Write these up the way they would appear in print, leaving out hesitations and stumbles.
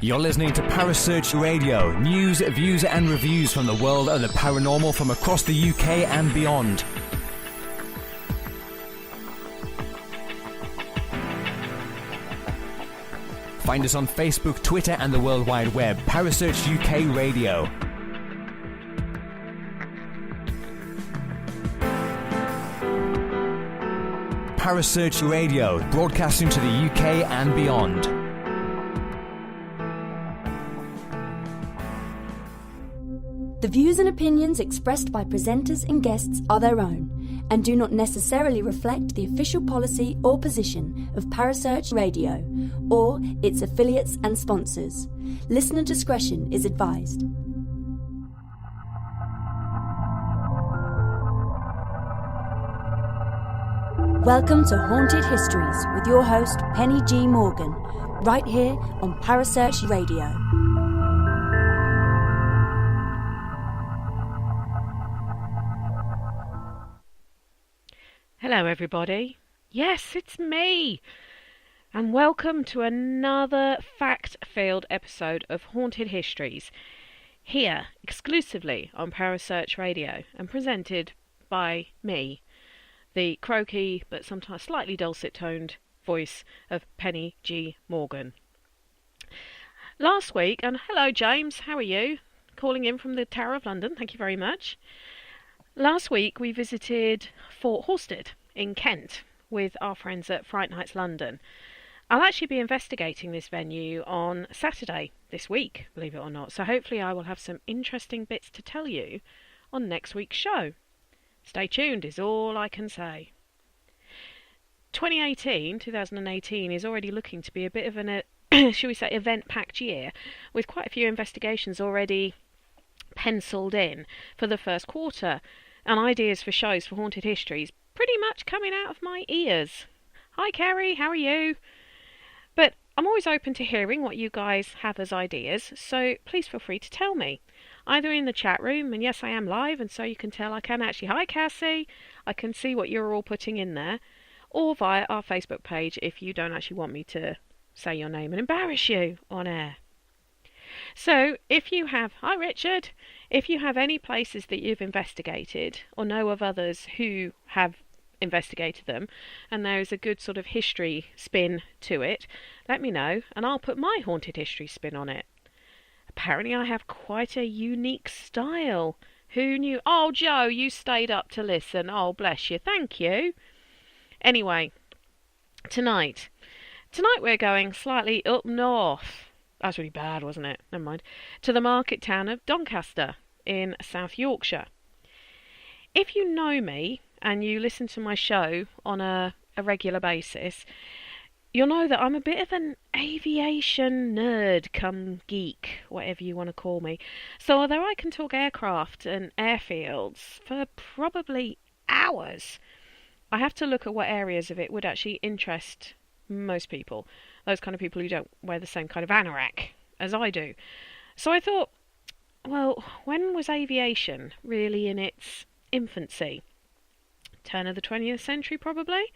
You're listening to Parasearch Radio, news, views and reviews from the world of the paranormal from across the UK and beyond. Find us on Facebook, Twitter and the World Wide Web. Parasearch UK Radio. Parasearch Radio, broadcasting to the UK and beyond. The views and opinions expressed by presenters and guests are their own and do not necessarily reflect the official policy or position of Parasearch Radio or its affiliates and sponsors. Listener discretion is advised. Welcome to Haunted Histories with your host Penny G. Morgan, right here on Parasearch Radio. Hello everybody. Yes, it's me. And welcome to another fact-filled episode of Haunted Histories, here exclusively on Parasearch Radio and presented by me, the croaky but sometimes slightly dulcet-toned voice of Penny G. Morgan. Last week, and hello James, how are you? Calling in from the Tower of London, thank you very much. Last week we visited Fort Horsted in Kent with our friends at Fright Nights London. I'll actually be investigating this venue on Saturday this week, believe it or not, so hopefully I will have some interesting bits to tell you on next week's show. Stay tuned is all I can say. 2018 is already looking to be a bit of an, shall we say, event-packed year, with quite a few investigations already penciled in for the first quarter, and ideas for shows for Haunted Histories pretty much coming out of my ears. Hi Kerry, how are you? But I'm always open to hearing what you guys have as ideas, so please feel free to tell me. Either in the chat room, and yes I am live, and so you can tell I can actually, hi Cassie, I can see what you're all putting in there, or via our Facebook page if you don't actually want me to say your name and embarrass you on air. So, if you have, hi Richard, if you have any places that you've investigated or know of others who have investigated them and there's a good sort of history spin to it, let me know and I'll put my haunted history spin on it. Apparently I have quite a unique style. Who knew? Oh Joe, you stayed up to listen. Oh bless you, thank you. Anyway, tonight we're going slightly up north. That's really bad, wasn't it? Never mind. To the market town of Doncaster in South Yorkshire. If you know me and you listen to my show on a regular basis, you'll know that I'm a bit of an aviation nerd come geek, whatever you want to call me. So although I can talk aircraft and airfields for probably hours, I have to look at what areas of it would actually interest most people. Those kind of people who don't wear the same kind of anorak as I do. So I thought, well, when was aviation really in its infancy? Turn of the 20th century, probably?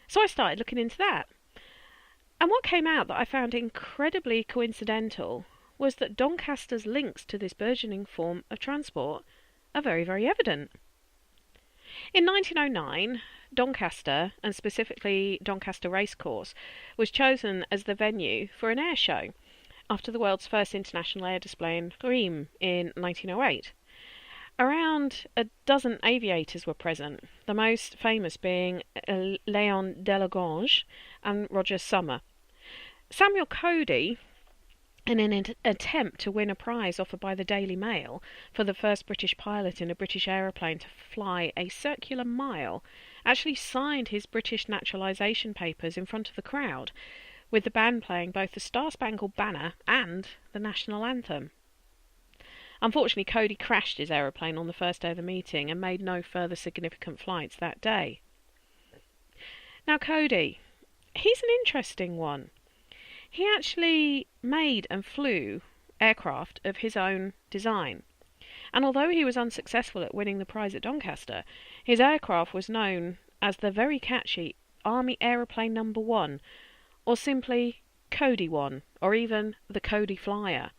So I started looking into that. And what came out that I found incredibly coincidental was that Doncaster's links to this burgeoning form of transport are very, very evident. In 1909, Doncaster, and specifically Doncaster Racecourse, was chosen as the venue for an air show after the world's first international air display in Rheims in 1908. Around a dozen aviators were present, the most famous being Léon Delagrange and Roger Summer. Samuel Cody, in an attempt to win a prize offered by the Daily Mail for the first British pilot in a British aeroplane to fly a circular mile, actually signed his British naturalisation papers in front of the crowd, with the band playing both the Star-Spangled Banner and the national anthem. Unfortunately, Cody crashed his aeroplane on the first day of the meeting and made no further significant flights that day. Now Cody, he's an interesting one. He actually made and flew aircraft of his own design. And although he was unsuccessful at winning the prize at Doncaster, his aircraft was known as the very catchy Army Aeroplane No. 1, or simply Cody 1, or even the Cody Flyer,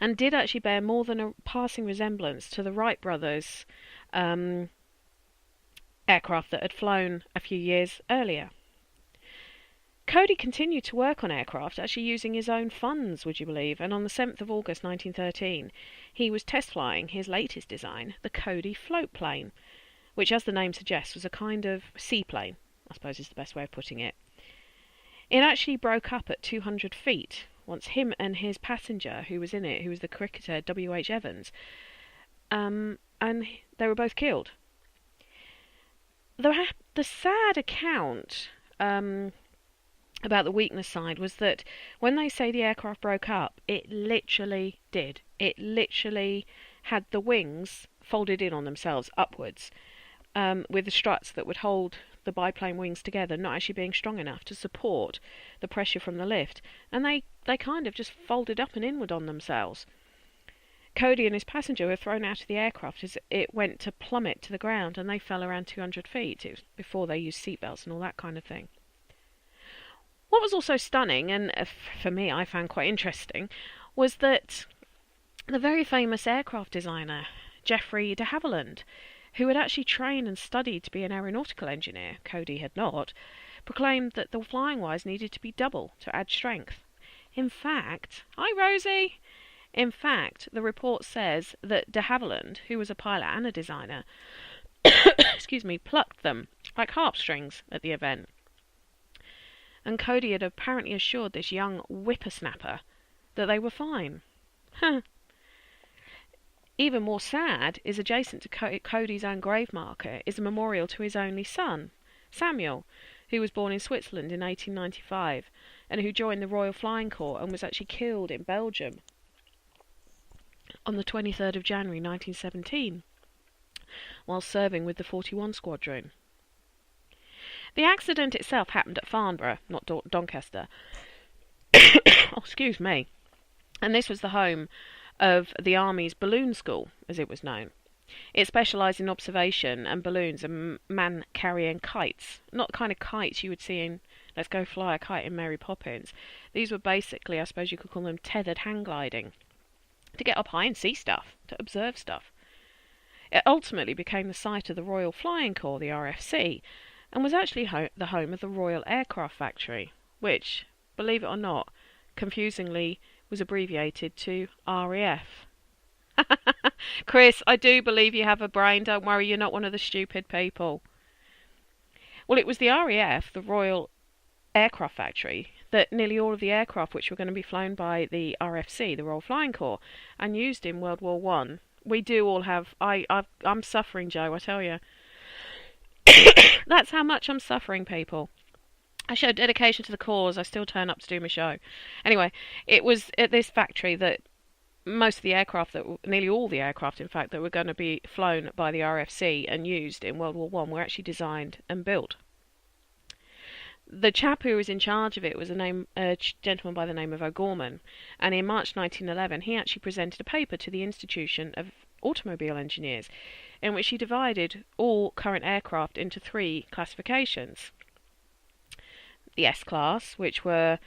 and did actually bear more than a passing resemblance to the Wright brothers' aircraft that had flown a few years earlier. Cody continued to work on aircraft, actually using his own funds, would you believe, and on the 7th of August 1913, he was test flying his latest design, the Cody float plane, which, as the name suggests, was a kind of seaplane, I suppose is the best way of putting it. It actually broke up at 200 feet, once him and his passenger who was in it, who was the cricketer W.H. Evans, and they were both killed. The sad account about the weakness side was that when they say the aircraft broke up, it literally did. It literally had the wings folded in on themselves upwards, with the struts that would hold the biplane wings together not actually being strong enough to support the pressure from the lift, and they kind of just folded up and inward on themselves. Cody and his passenger were thrown out of the aircraft as it went to plummet to the ground, and they fell around 200 feet. It was before they used seatbelts and all that kind of thing. What was also stunning, and for me I found quite interesting, was that the very famous aircraft designer, Geoffrey de Havilland, who had actually trained and studied to be an aeronautical engineer, Cody had not, proclaimed that the flying wires needed to be double to add strength. In fact, hi Rosey! In fact, the report says that de Havilland, who was a pilot and a designer, plucked them like harp strings at the event. And Cody had apparently assured this young whippersnapper that they were fine. Even more sad is adjacent to Cody's own grave marker is a memorial to his only son, Samuel, who was born in Switzerland in 1895 and who joined the Royal Flying Corps and was actually killed in Belgium on the 23rd of January 1917 while serving with the 41 Squadron. The accident itself happened at Farnborough, not Doncaster. Oh, excuse me. And this was the home of the Army's balloon school, as it was known. It specialised in observation and balloons and man-carrying kites. Not the kind of kites you would see in Let's Go Fly a Kite in Mary Poppins. These were basically, I suppose you could call them tethered hang gliding, to get up high and see stuff, to observe stuff. It ultimately became the site of the Royal Flying Corps, the RFC, and was actually the home of the Royal Aircraft Factory, which, believe it or not, confusingly was abbreviated to RAF. Chris, I do believe you have a brain, don't worry, you're not one of the stupid people. Well, it was the RAF, the Royal Aircraft Factory, that nearly all of the aircraft which were going to be flown by the RFC, the Royal Flying Corps, and used in World War One. We do all have... I'm suffering, Joe, I tell you. That's how much I'm suffering, people. I show dedication to the cause. I still turn up to do my show. Anyway, it was at this factory that most of the aircraft, nearly all the aircraft, in fact, that were going to be flown by the RFC and used in World War One were actually designed and built. The chap who was in charge of it was a gentleman by the name of O'Gorman, and in March 1911 he actually presented a paper to the Institution of Automobile Engineers, in which he divided all current aircraft into three classifications. The S-class, which were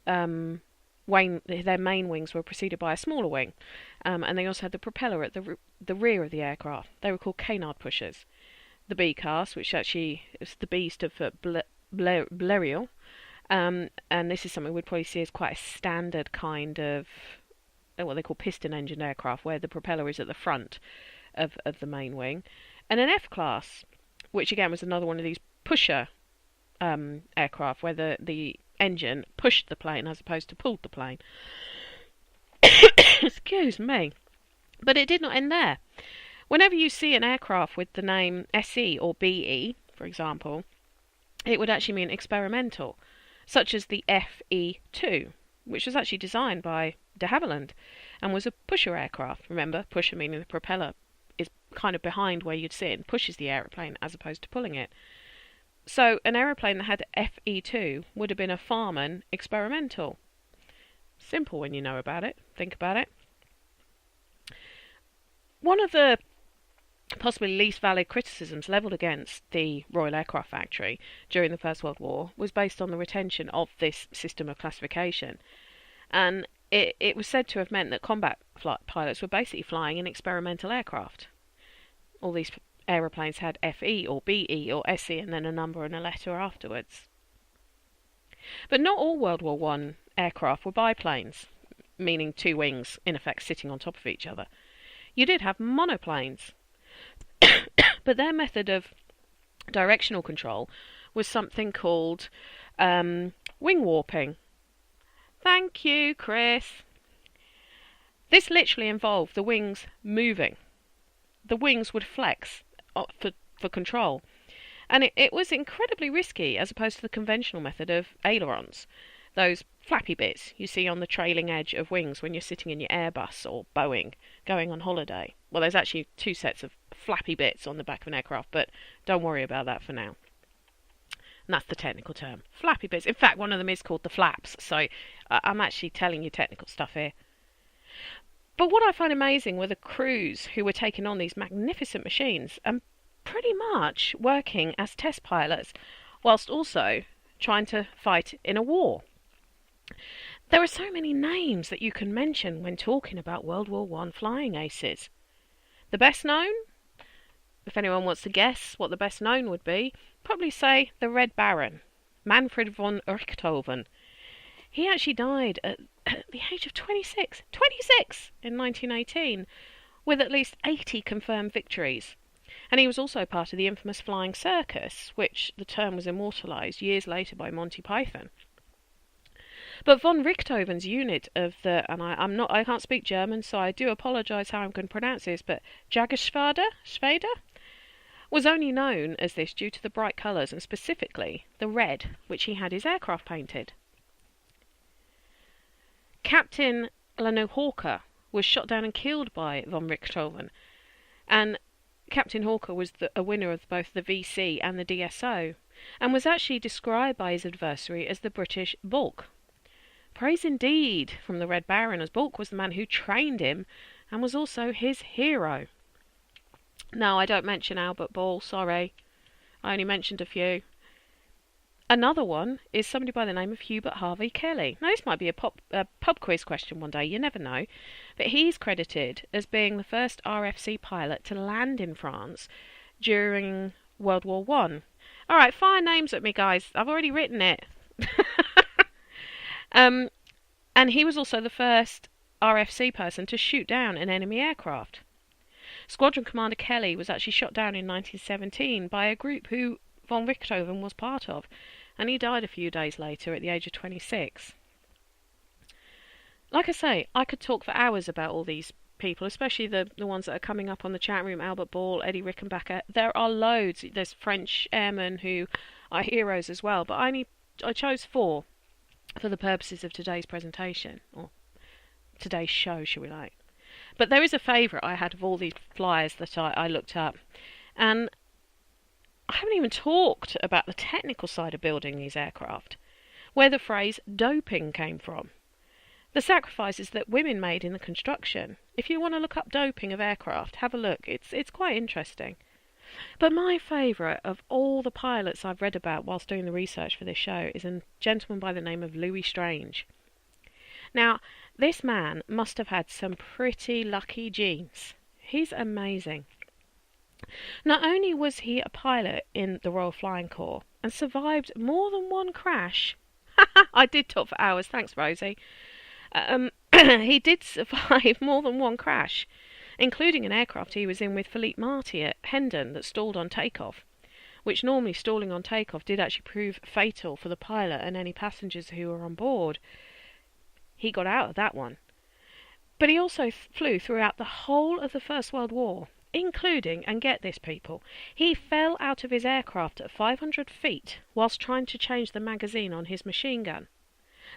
their main wings were preceded by a smaller wing, and they also had the propeller at the rear of the aircraft. They were called canard pushers. The B-class, which actually the B stood for Blériot, and this is something we'd probably see as quite a standard kind of what they call piston-engined aircraft, where the propeller is at the front of the main wing, and an F-class, which again was another one of these pusher aircraft, where the engine pushed the plane as opposed to pulled the plane. Excuse me. But it did not end there. Whenever you see an aircraft with the name SE or BE, for example, it would actually mean experimental, such as the FE2, which was actually designed by de Havilland and was a pusher aircraft. Remember, pusher meaning the propeller is kind of behind where you'd sit and pushes the aeroplane as opposed to pulling it. So an aeroplane that had FE2 would have been a Farman experimental. Simple when you know about it. Think about it. One of the possibly least valid criticisms levelled against the Royal Aircraft Factory during the First World War was based on the retention of this system of classification. And it was said to have meant that combat pilots were basically flying in experimental aircraft. All these aeroplanes had FE or BE or SE and then a number and a letter afterwards. But not all World War I aircraft were biplanes, meaning two wings, in effect, sitting on top of each other. You did have monoplanes, but their method of directional control was something called wing warping. Thank you, Chris. This literally involved the wings moving. The wings would flex for control. And it was incredibly risky as opposed to the conventional method of ailerons, those flappy bits you see on the trailing edge of wings when you're sitting in your Airbus or Boeing going on holiday. Well, there's actually two sets of flappy bits on the back of an aircraft, but don't worry about that for now. And that's the technical term, flappy bits. In fact, one of them is called the flaps, so I'm actually telling you technical stuff here. But what I find amazing were the crews who were taking on these magnificent machines and pretty much working as test pilots whilst also trying to fight in a war. There are so many names that you can mention when talking about World War I flying aces. The best known, if anyone wants to guess what the best known would be, probably say the Red Baron, Manfred von Richthofen. He actually died at the age of 26 in 1918, with at least 80 confirmed victories. And he was also part of the infamous Flying Circus, which the term was immortalised years later by Monty Python. But von Richthofen's unit of the, and I can't speak German, so I do apologise how I'm going to pronounce this, but Jägerschwader was only known as this due to the bright colours and specifically the red which he had his aircraft painted. Captain Lano Hawker was shot down and killed by von Richthofen, and Captain Hawker was a winner of both the VC and the DSO, and was actually described by his adversary as the British Bulk. Praise indeed from the Red Baron, as Bulk was the man who trained him and was also his hero. No, I don't mention Albert Ball, sorry. I only mentioned a few. Another one is somebody by the name of Hubert Harvey Kelly. Now, this might be a pub quiz question one day, you never know. But he's credited as being the first RFC pilot to land in France during World War I. Alright, fire names at me, guys. I've already written it. And he was also the first RFC person to shoot down an enemy aircraft. Squadron Commander Kelly was actually shot down in 1917 by a group who von Richthofen was part of, and he died a few days later at the age of 26. Like I say, I could talk for hours about all these people, especially the ones that are coming up on the chat room, Albert Ball, Eddie Rickenbacker. There are loads. There's French airmen who are heroes as well, but I chose 4 for the purposes of today's presentation, or today's show, shall we like. But there is a favourite I had of all these flyers that I looked up, and I haven't even talked about the technical side of building these aircraft, where the phrase doping came from. The sacrifices that women made in the construction. If you want to look up doping of aircraft, have a look. It's quite interesting. But my favourite of all the pilots I've read about whilst doing the research for this show is a gentleman by the name of Louis Strange. Now, this man must have had some pretty lucky genes. He's amazing. Not only was he a pilot in the Royal Flying Corps and survived more than one crash. I did talk for hours, thanks Rosey. He did survive more than one crash, including an aircraft he was in with Philippe Marty at Hendon that stalled on takeoff, which normally stalling on takeoff did actually prove fatal for the pilot and any passengers who were on board. He got out of that one. But he also flew throughout the whole of the First World War, including, and get this people, he fell out of his aircraft at 500 feet whilst trying to change the magazine on his machine gun.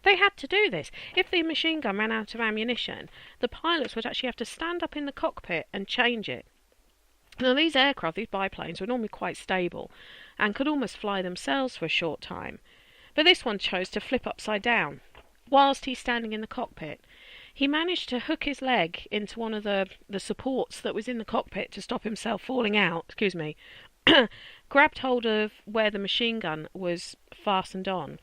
They had to do this. If the machine gun ran out of ammunition, the pilots would actually have to stand up in the cockpit and change it. Now these aircraft, these biplanes, were normally quite stable and could almost fly themselves for a short time. But this one chose to flip upside down whilst he's standing in the cockpit. he managed to hook his leg into one of the supports that was in the cockpit to stop himself falling out, excuse me, grabbed hold of where the machine gun was fastened on,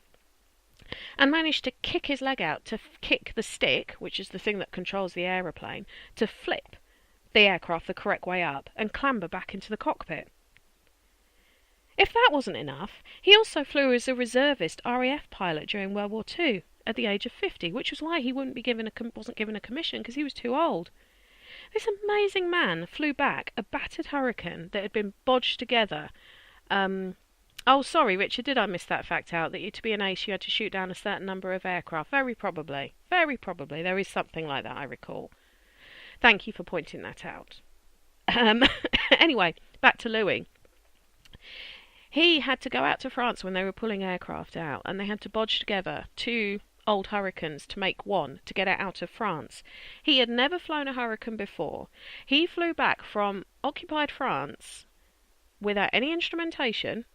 and managed to kick his leg out to kick the stick, which is the thing that controls the aeroplane, to flip the aircraft the correct way up and clamber back into the cockpit. If that wasn't enough, he also flew as a reservist RAF pilot during World War II at the age of 50, which was why he wasn't given a commission, because he was too old. This amazing man flew back a battered Hurricane that had been bodged together. Oh, sorry, Richard, did I miss that fact out, that to be an ace you had to shoot down a certain number of aircraft? Very probably. Very probably. There is something like that, I recall. Thank you for pointing that out. Anyway, back to Louis. He had to go out to France when they were pulling aircraft out, and they had to bodge together 2 old Hurricanes to make one to get it out of France. He had never flown a Hurricane before. He flew back from occupied France without any instrumentation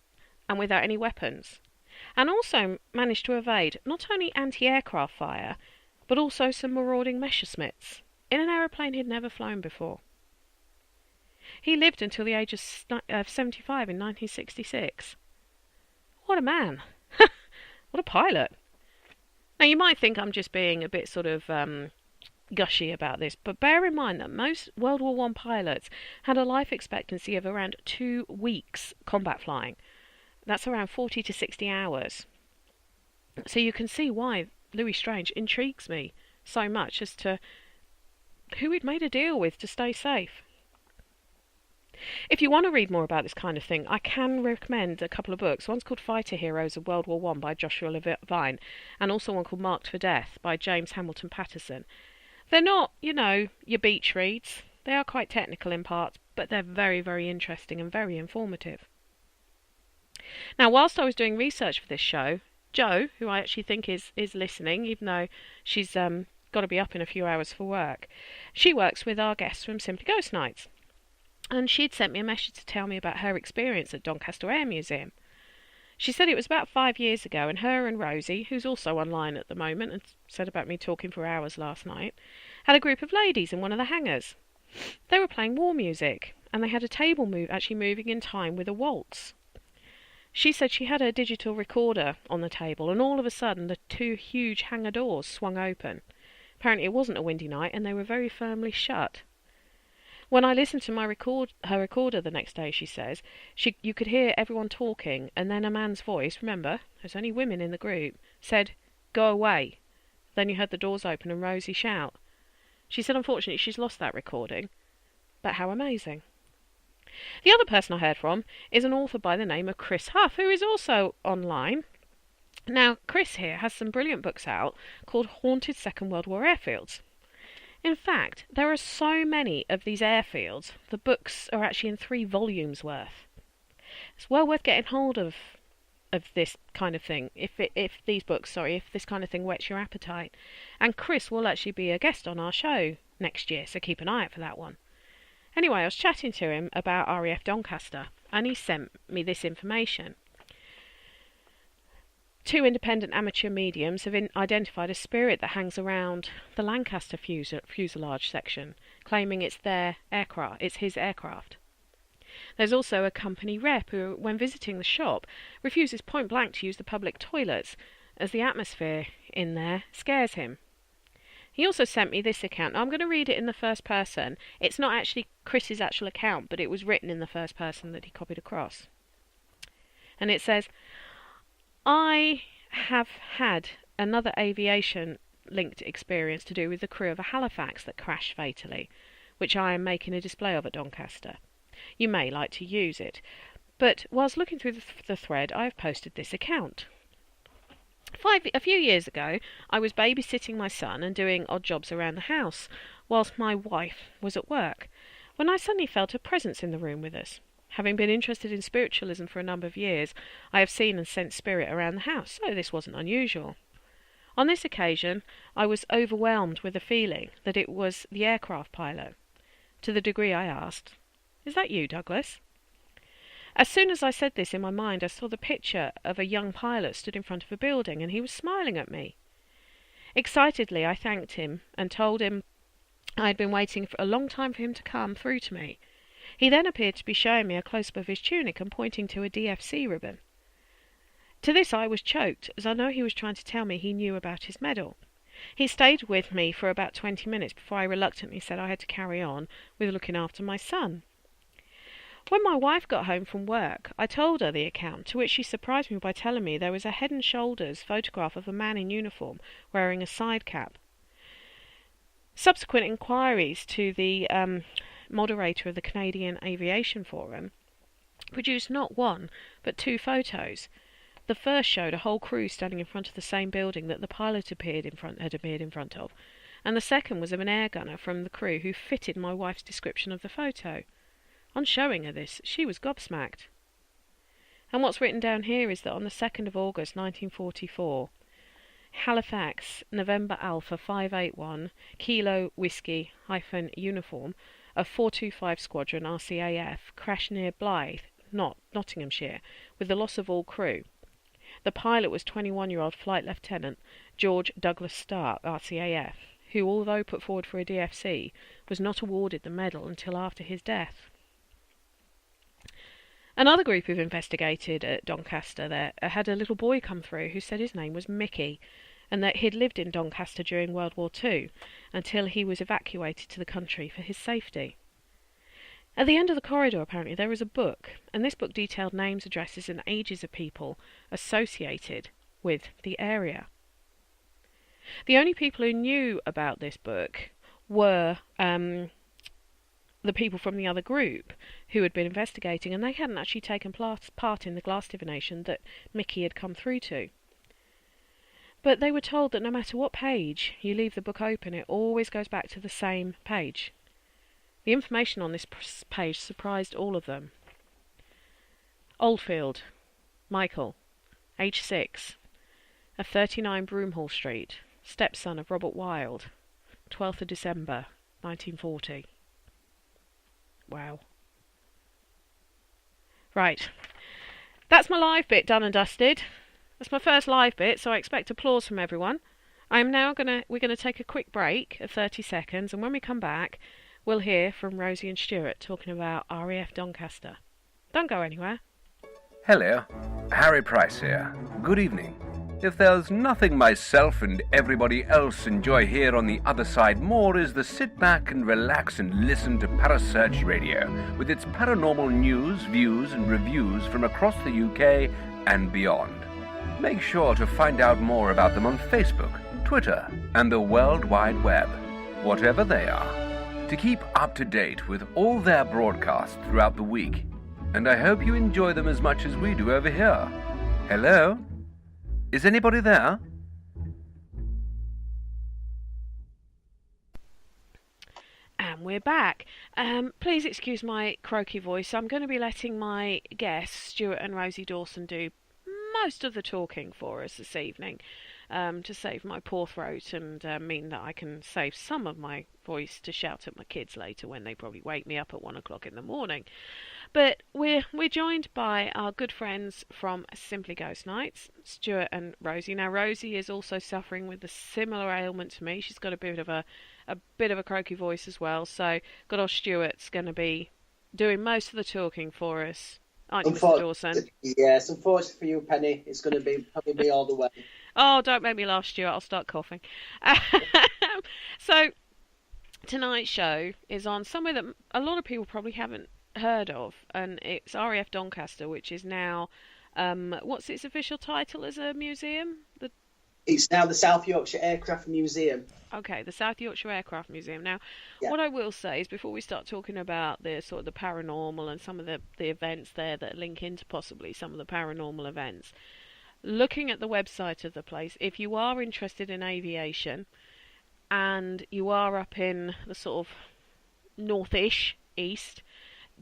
and without any weapons, and also managed to evade not only anti-aircraft fire, but also some marauding Messerschmitts in an aeroplane he'd never flown before. He lived until the age of 75 in 1966. What a man. What a pilot. Now, you might think I'm just being a bit sort of gushy about this, but bear in mind that most World War I pilots had a life expectancy of around 2 weeks combat flying. That's around 40 to 60 hours. So you can see why Louis Strange intrigues me so much as to who he'd made a deal with to stay safe. If you want to read more about this kind of thing, I can recommend a couple of books. One's called Fighter Heroes of World War I by Joshua Levine, and also one called Marked for Death by James Hamilton Patterson. They're not, your beach reads. They are quite technical in parts, but they're very, very interesting and very informative. Now, whilst I was doing research for this show, Jo, who I actually think is listening, even though she's got to be up in a few hours for work, she works with our guests from Simply Ghost Nights. And she'd sent me a message to tell me about her experience at Doncaster Air Museum. She said it was about 5 years ago, and her and Rosey, who's also online at the moment and said about me talking for hours last night, had a group of ladies in one of the hangars. They were playing war music, and they had a table actually moving in time with a waltz. She said she had her digital recorder on the table, and all of a sudden the 2 huge hangar doors swung open. Apparently it wasn't a windy night, and they were very firmly shut. When I listened to her recorder the next day, she says, you could hear everyone talking, and then a man's voice, remember, there's only women in the group, said, "Go away." Then you heard the doors open and Rosey shout. She said unfortunately she's lost that recording, but how amazing. The other person I heard from is an author by the name of Chris Huff, who is also online. Now, Chris here has some brilliant books out called Haunted Second World War Airfields. In fact, there are so many of these airfields, the books are actually in 3 volumes worth. It's well worth getting hold of this kind of thing, if this kind of thing whets your appetite. And Chris will actually be a guest on our show next year, so keep an eye out for that one. Anyway, I was chatting to him about RAF Doncaster, and he sent me this information. 2 independent amateur mediums have identified a spirit that hangs around the Lancaster fuselage section, claiming it's his aircraft. There's also a company rep who, when visiting the shop, refuses point blank to use the public toilets, as the atmosphere in there scares him. He also sent me this account. Now, I'm going to read it in the first person. It's not actually Chris's actual account, but it was written in the first person that he copied across. And it says, I have had another aviation-linked experience to do with the crew of a Halifax that crashed fatally, which I am making a display of at Doncaster. You may like to use it, but whilst looking through the thread, I have posted this account. A few years ago, I was babysitting my son and doing odd jobs around the house, whilst my wife was at work, when I suddenly felt a presence in the room with us. Having been interested in spiritualism for a number of years, I have seen and sensed spirit around the house, so this wasn't unusual. On this occasion, I was overwhelmed with a feeling that it was the aircraft pilot, to the degree I asked, "Is that you, Douglas?" As soon as I said this in my mind, I saw the picture of a young pilot stood in front of a building, and he was smiling at me. Excitedly, I thanked him and told him I had been waiting for a long time for him to come through to me. He then appeared to be showing me a close-up of his tunic and pointing to a DFC ribbon. To this I was choked, as I know he was trying to tell me he knew about his medal. He stayed with me for about 20 minutes before I reluctantly said I had to carry on with looking after my son. When my wife got home from work, I told her the account, to which she surprised me by telling me there was a head and shoulders photograph of a man in uniform wearing a side cap. Subsequent inquiries to the moderator of the Canadian Aviation Forum produced not one, but two photos. The first showed a whole crew standing in front of the same building that the pilot had appeared in front of, and the second was of an air gunner from the crew who fitted my wife's description of the photo. On showing her this, she was gobsmacked. And what's written down here is that on the 2nd of August 1944, Halifax, November Alpha 581, Kilo Whiskey Uniform of 425 Squadron RCAF crashed near Blythe, Nottinghamshire, with the loss of all crew. The pilot was 21-year-old Flight Lieutenant George Douglas Stark, RCAF, who, although put forward for a DFC, was not awarded the medal until after his death. Another group who've investigated at Doncaster there had a little boy come through who said his name was Mickey, and that he'd lived in Doncaster during World War II until he was evacuated to the country for his safety. At the end of the corridor, apparently, there was a book, and this book detailed names, addresses and ages of people associated with the area. The only people who knew about this book were the people from the other group who had been investigating, and they hadn't actually taken part in the glass divination that Mickey had come through to. But they were told that no matter what page you leave the book open, it always goes back to the same page. The information on this page surprised all of them. Oldfield, Michael, age 6, of 39 Broomhall Street, stepson of Robert Wilde, 12th of December, 1940. Wow. Right. That's my live bit done and dusted. That's my first live bit, so I expect applause from everyone. We're gonna take a quick break of 30 seconds, and when we come back, we'll hear from Rosey and Stuart talking about RAF Doncaster. Don't go anywhere. Hello, Harry Price here. Good evening. If there's nothing myself and everybody else enjoy here on the other side more is the sit back and relax and listen to Parasearch Radio with its paranormal news, views and reviews from across the UK and beyond. Make sure to find out more about them on Facebook, Twitter and the World Wide Web, whatever they are, to keep up to date with all their broadcasts throughout the week. And I hope you enjoy them as much as we do over here. Hello? Is anybody there? And we're back. Please excuse my croaky voice. I'm going to be letting my guests, Stuart and Rosey Dawson, do most of the talking for us this evening, to save my poor throat and mean that I can save some of my voice to shout at my kids later when they probably wake me up at 1 o'clock in the morning. But we're joined by our good friends from Simply Ghost Nights, Stuart and Rosey. Now Rosey is also suffering with a similar ailment to me. She's got a bit of a croaky voice as well. So good old Stuart's going to be doing most of the talking for us, aren't you, Mr. Dawson? Yes, unfortunately for you, Penny, it's going to be probably me all the way. Oh, don't make me laugh, Stuart. I'll start coughing. So tonight's show is on somewhere that a lot of people probably haven't heard of, and it's RAF Doncaster, which is now what's its official title as a museum? It's now the South Yorkshire Aircraft Museum. Okay, the South Yorkshire Aircraft Museum. Now, What I will say is, before we start talking about the sort of the paranormal and some of the events there that link into possibly some of the paranormal events, looking at the website of the place, if you are interested in aviation and you are up in the sort of northish east,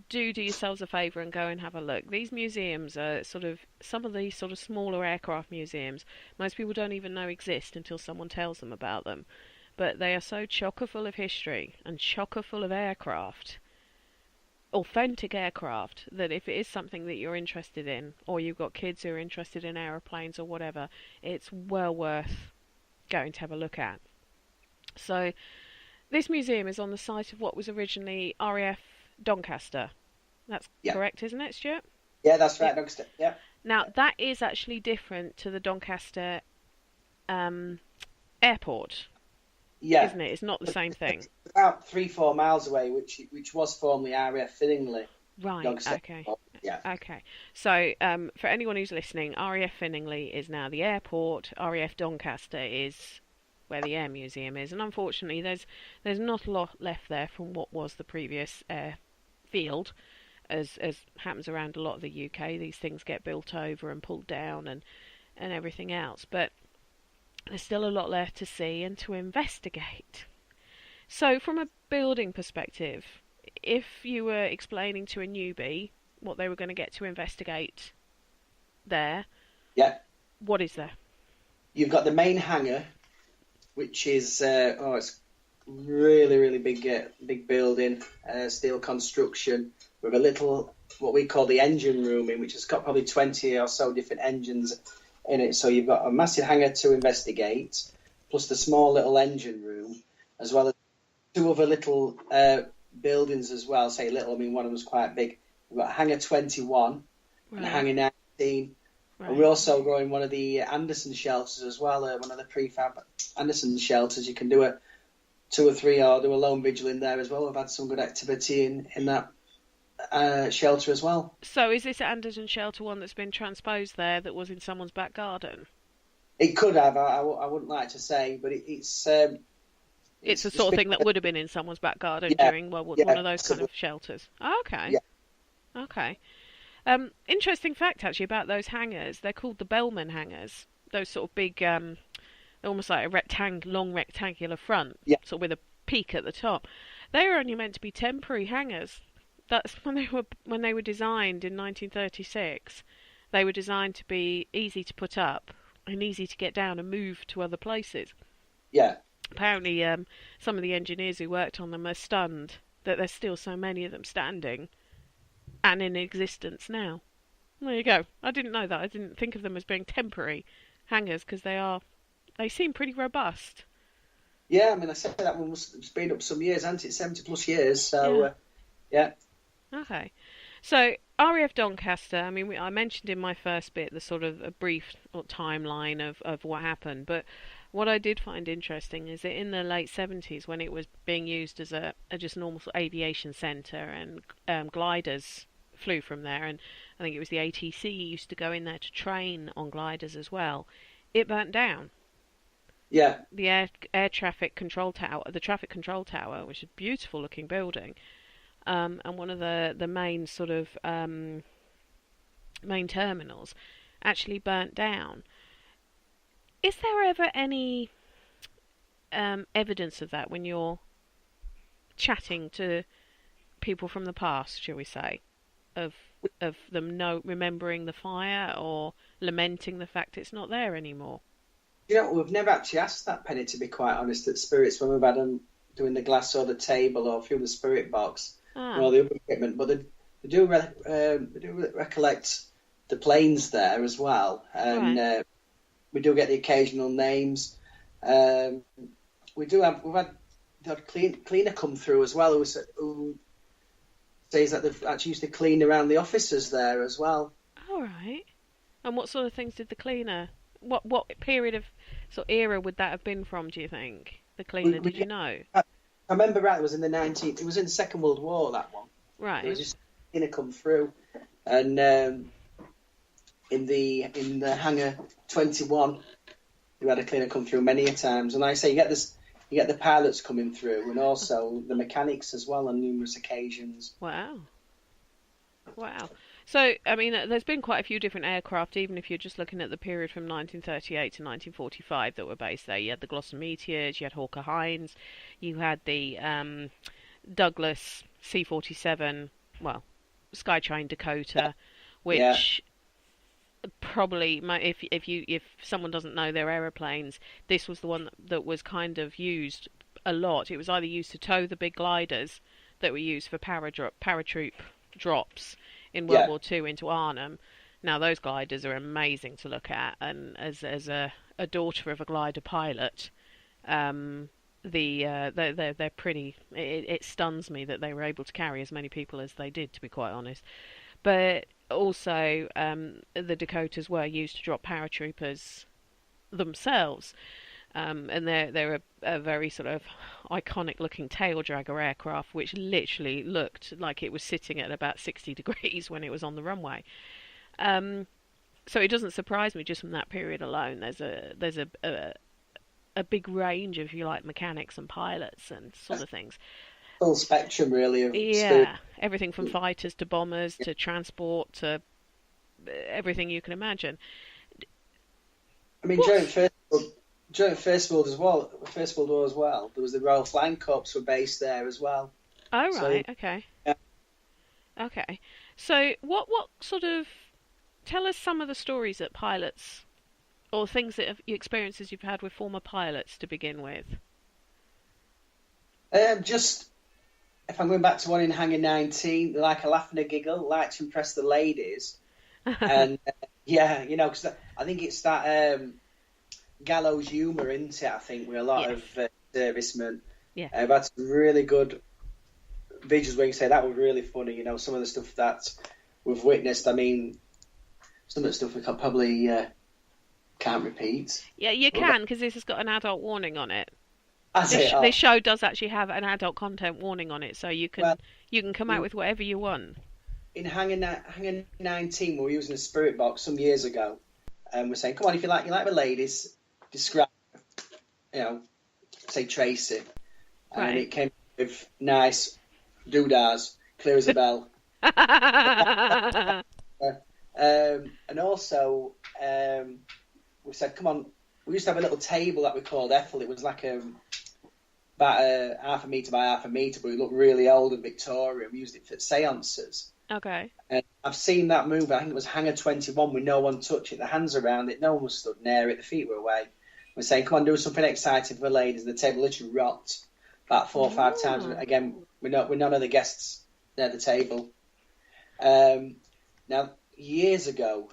do yourselves a favour and go and have a look. These museums are some of these sort of smaller aircraft museums. Most people don't even know exist until someone tells them about them. But they are so chocker full of history and chocker full of aircraft, authentic aircraft, that if it is something that you're interested in, or you've got kids who are interested in aeroplanes or whatever, it's well worth going to have a look at. So this museum is on the site of what was originally RAF Doncaster. That's correct, isn't it, Stuart? Yeah, that's right, Doncaster. Yeah. Now, that is actually different to the Doncaster airport, isn't it? It's not the same thing. It's about 3-4 miles away, which was formerly RAF Finningley. Right, Doncaster. okay. Yeah. Okay. So, for anyone who's listening, RAF Finningley is now the airport. RAF Doncaster is where the Air Museum is. And unfortunately, there's not a lot left there from what was the previous field. As happens around a lot of the UK, these things get built over and pulled down and everything else. But there's still a lot left to see and to investigate. So from a building perspective, if you were explaining to a newbie what they were going to get to investigate there, what is there? You've got the main hangar, which is it's really, really big building, steel construction, with a little, what we call the engine room in, which has got probably 20 or so different engines in it. So you've got a massive hangar to investigate, plus the small little engine room, as well as 2 other little buildings as well. Say little, I mean one of them's quite big. We've got hangar 21 and hangar 19. Right. And we're also growing one of the Anderson shelters as well, one of the prefab Anderson shelters. You can do a 2 or 3 or do a lone vigil in there as well. We've had some good activity in that shelter as well. So is this Anderson shelter one that's been transposed there that was in someone's back garden? It could have. I wouldn't like to say, but it's the sort of thing that would have been in someone's back garden during one of those kind of shelters. Oh, okay. Yeah. Okay. Interesting fact actually about those hangars. They're called the Bellman hangars. Those sort of big, almost like a long rectangular front, sort of with a peak at the top. They were only meant to be temporary hangars. That's when they were designed in 1936. They were designed to be easy to put up and easy to get down and move to other places. Yeah. Apparently, some of the engineers who worked on them are stunned that there's still so many of them standing and in existence now. There you go. I didn't know that. I didn't think of them as being temporary hangars because they seem pretty robust. Yeah, I mean, I said that one was been up some years, hasn't it? 70 plus years. So, yeah. Okay. So, RAF Doncaster, I mean, I mentioned in my first bit the sort of a brief timeline of what happened, but what I did find interesting is that in the late 70s, when it was being used as a just normal sort of aviation centre and gliders flew from there, and I think it was the ATC used to go in there to train on gliders as well, it burnt down. Yeah. The air traffic control tower, which is a beautiful looking building, and one of the main sort of main terminals actually burnt down. Is there ever any evidence of that when you're chatting to people from the past, shall we say, of them remembering the fire or lamenting the fact it's not there anymore? You know, we've never actually asked that, Penny, to be quite honest, at Spirits when we've had them doing the glass or the table or through the spirit box and all the other equipment. But they do recollect the planes there as well, and we do get the occasional names. We've had the cleaner come through as well, who says that they've actually used to clean around the offices there as well. All right. And what sort of things did the cleaner? What period of sort of era would that have been from? Do you think the cleaner? Did you know? I remember right. It was in the 19th. It was in the Second World War. That one. Right. It was just a cleaner come through, and in the hangar 21, we had a cleaner come through many a times. And like I say, you get the pilots coming through, and also the mechanics as well on numerous occasions. Wow. So, I mean, there's been quite a few different aircraft, even if you're just looking at the period from 1938 to 1945 that were based there. You had the Gloster Meteors, you had Hawker Hinds, you had the Douglas C-47, well, Skytrain Dakota, which probably, if someone doesn't know their aeroplanes, this was the one that was kind of used a lot. It was either used to tow the big gliders that were used for paratroop drops in World War II into Arnhem. Now those gliders are amazing to look at, and as a a daughter of a glider pilot. They're pretty. It stuns me that they were able to carry as many people as they did, to be quite honest. But also, the Dakotas were used to drop paratroopers themselves, and they're a very sort of iconic looking tail dragger aircraft, which literally looked like it was sitting at about 60 degrees when it was on the runway. So it doesn't surprise me just from that period alone. There's a big range of, if you like, mechanics and pilots and sort of things. Full spectrum, really. Yeah, everything from fighters to bombers to transport to everything you can imagine. I mean, during First World War as well, there was the Royal Flying Corps were based there as well. Oh, right, So, okay. yeah. Okay. So what sort of... Tell us some of the stories that pilots, or things that experiences you've had with former pilots to begin with. Just, if I'm going back to one in Hangar 19, like a laugh and a giggle, like to impress the ladies. And, yeah, you know, because I think it's that gallows humour, isn't it, I think, with a lot of servicemen. Yeah. I've had some really good visuals where you say that was really funny, you know, some of the stuff that we've witnessed. I mean, some of the stuff we can probably can't repeat. Yeah, you can, because this has got an adult warning on it. This This show does actually have an adult content warning on it, so you can come out with whatever you want. In Hangar 19, we were using a spirit box some years ago, and we're saying, come on, if you like the ladies, describe, you know, say Tracy. Right. And it came with nice doodahs, clear as a bell. And also, we said, come on, we used to have a little table that we called Ethel. It was like about half a metre by half a metre, but it looked really old and Victorian. We used it for seances. Okay. And I've seen that movie. I think it was Hangar 21 with no one touching it, the hands around it, no one was stood near it, the feet were away. We're saying, come on, do something exciting for the ladies. And the table literally rocked about 4 or 5 times. Again, we're none of the guests near the table. Now, years ago,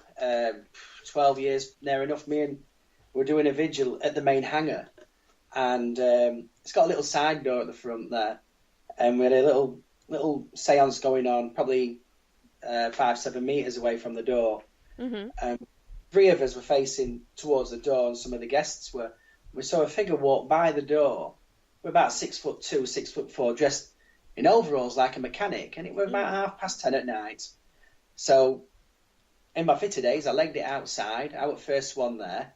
12 years, near enough, me and we're doing a vigil at the main hangar. And it's got a little side door at the front there. And we had a little seance going on, probably 5-7 metres away from the door. Mm-hmm. 3 of us were facing towards the door, and some of the guests were. We saw a figure walk by the door. We're about 6'2", 6'4", dressed in overalls like a mechanic, and it was about 10:30 at night. So, in my fitter days, I legged it outside. I was first one there.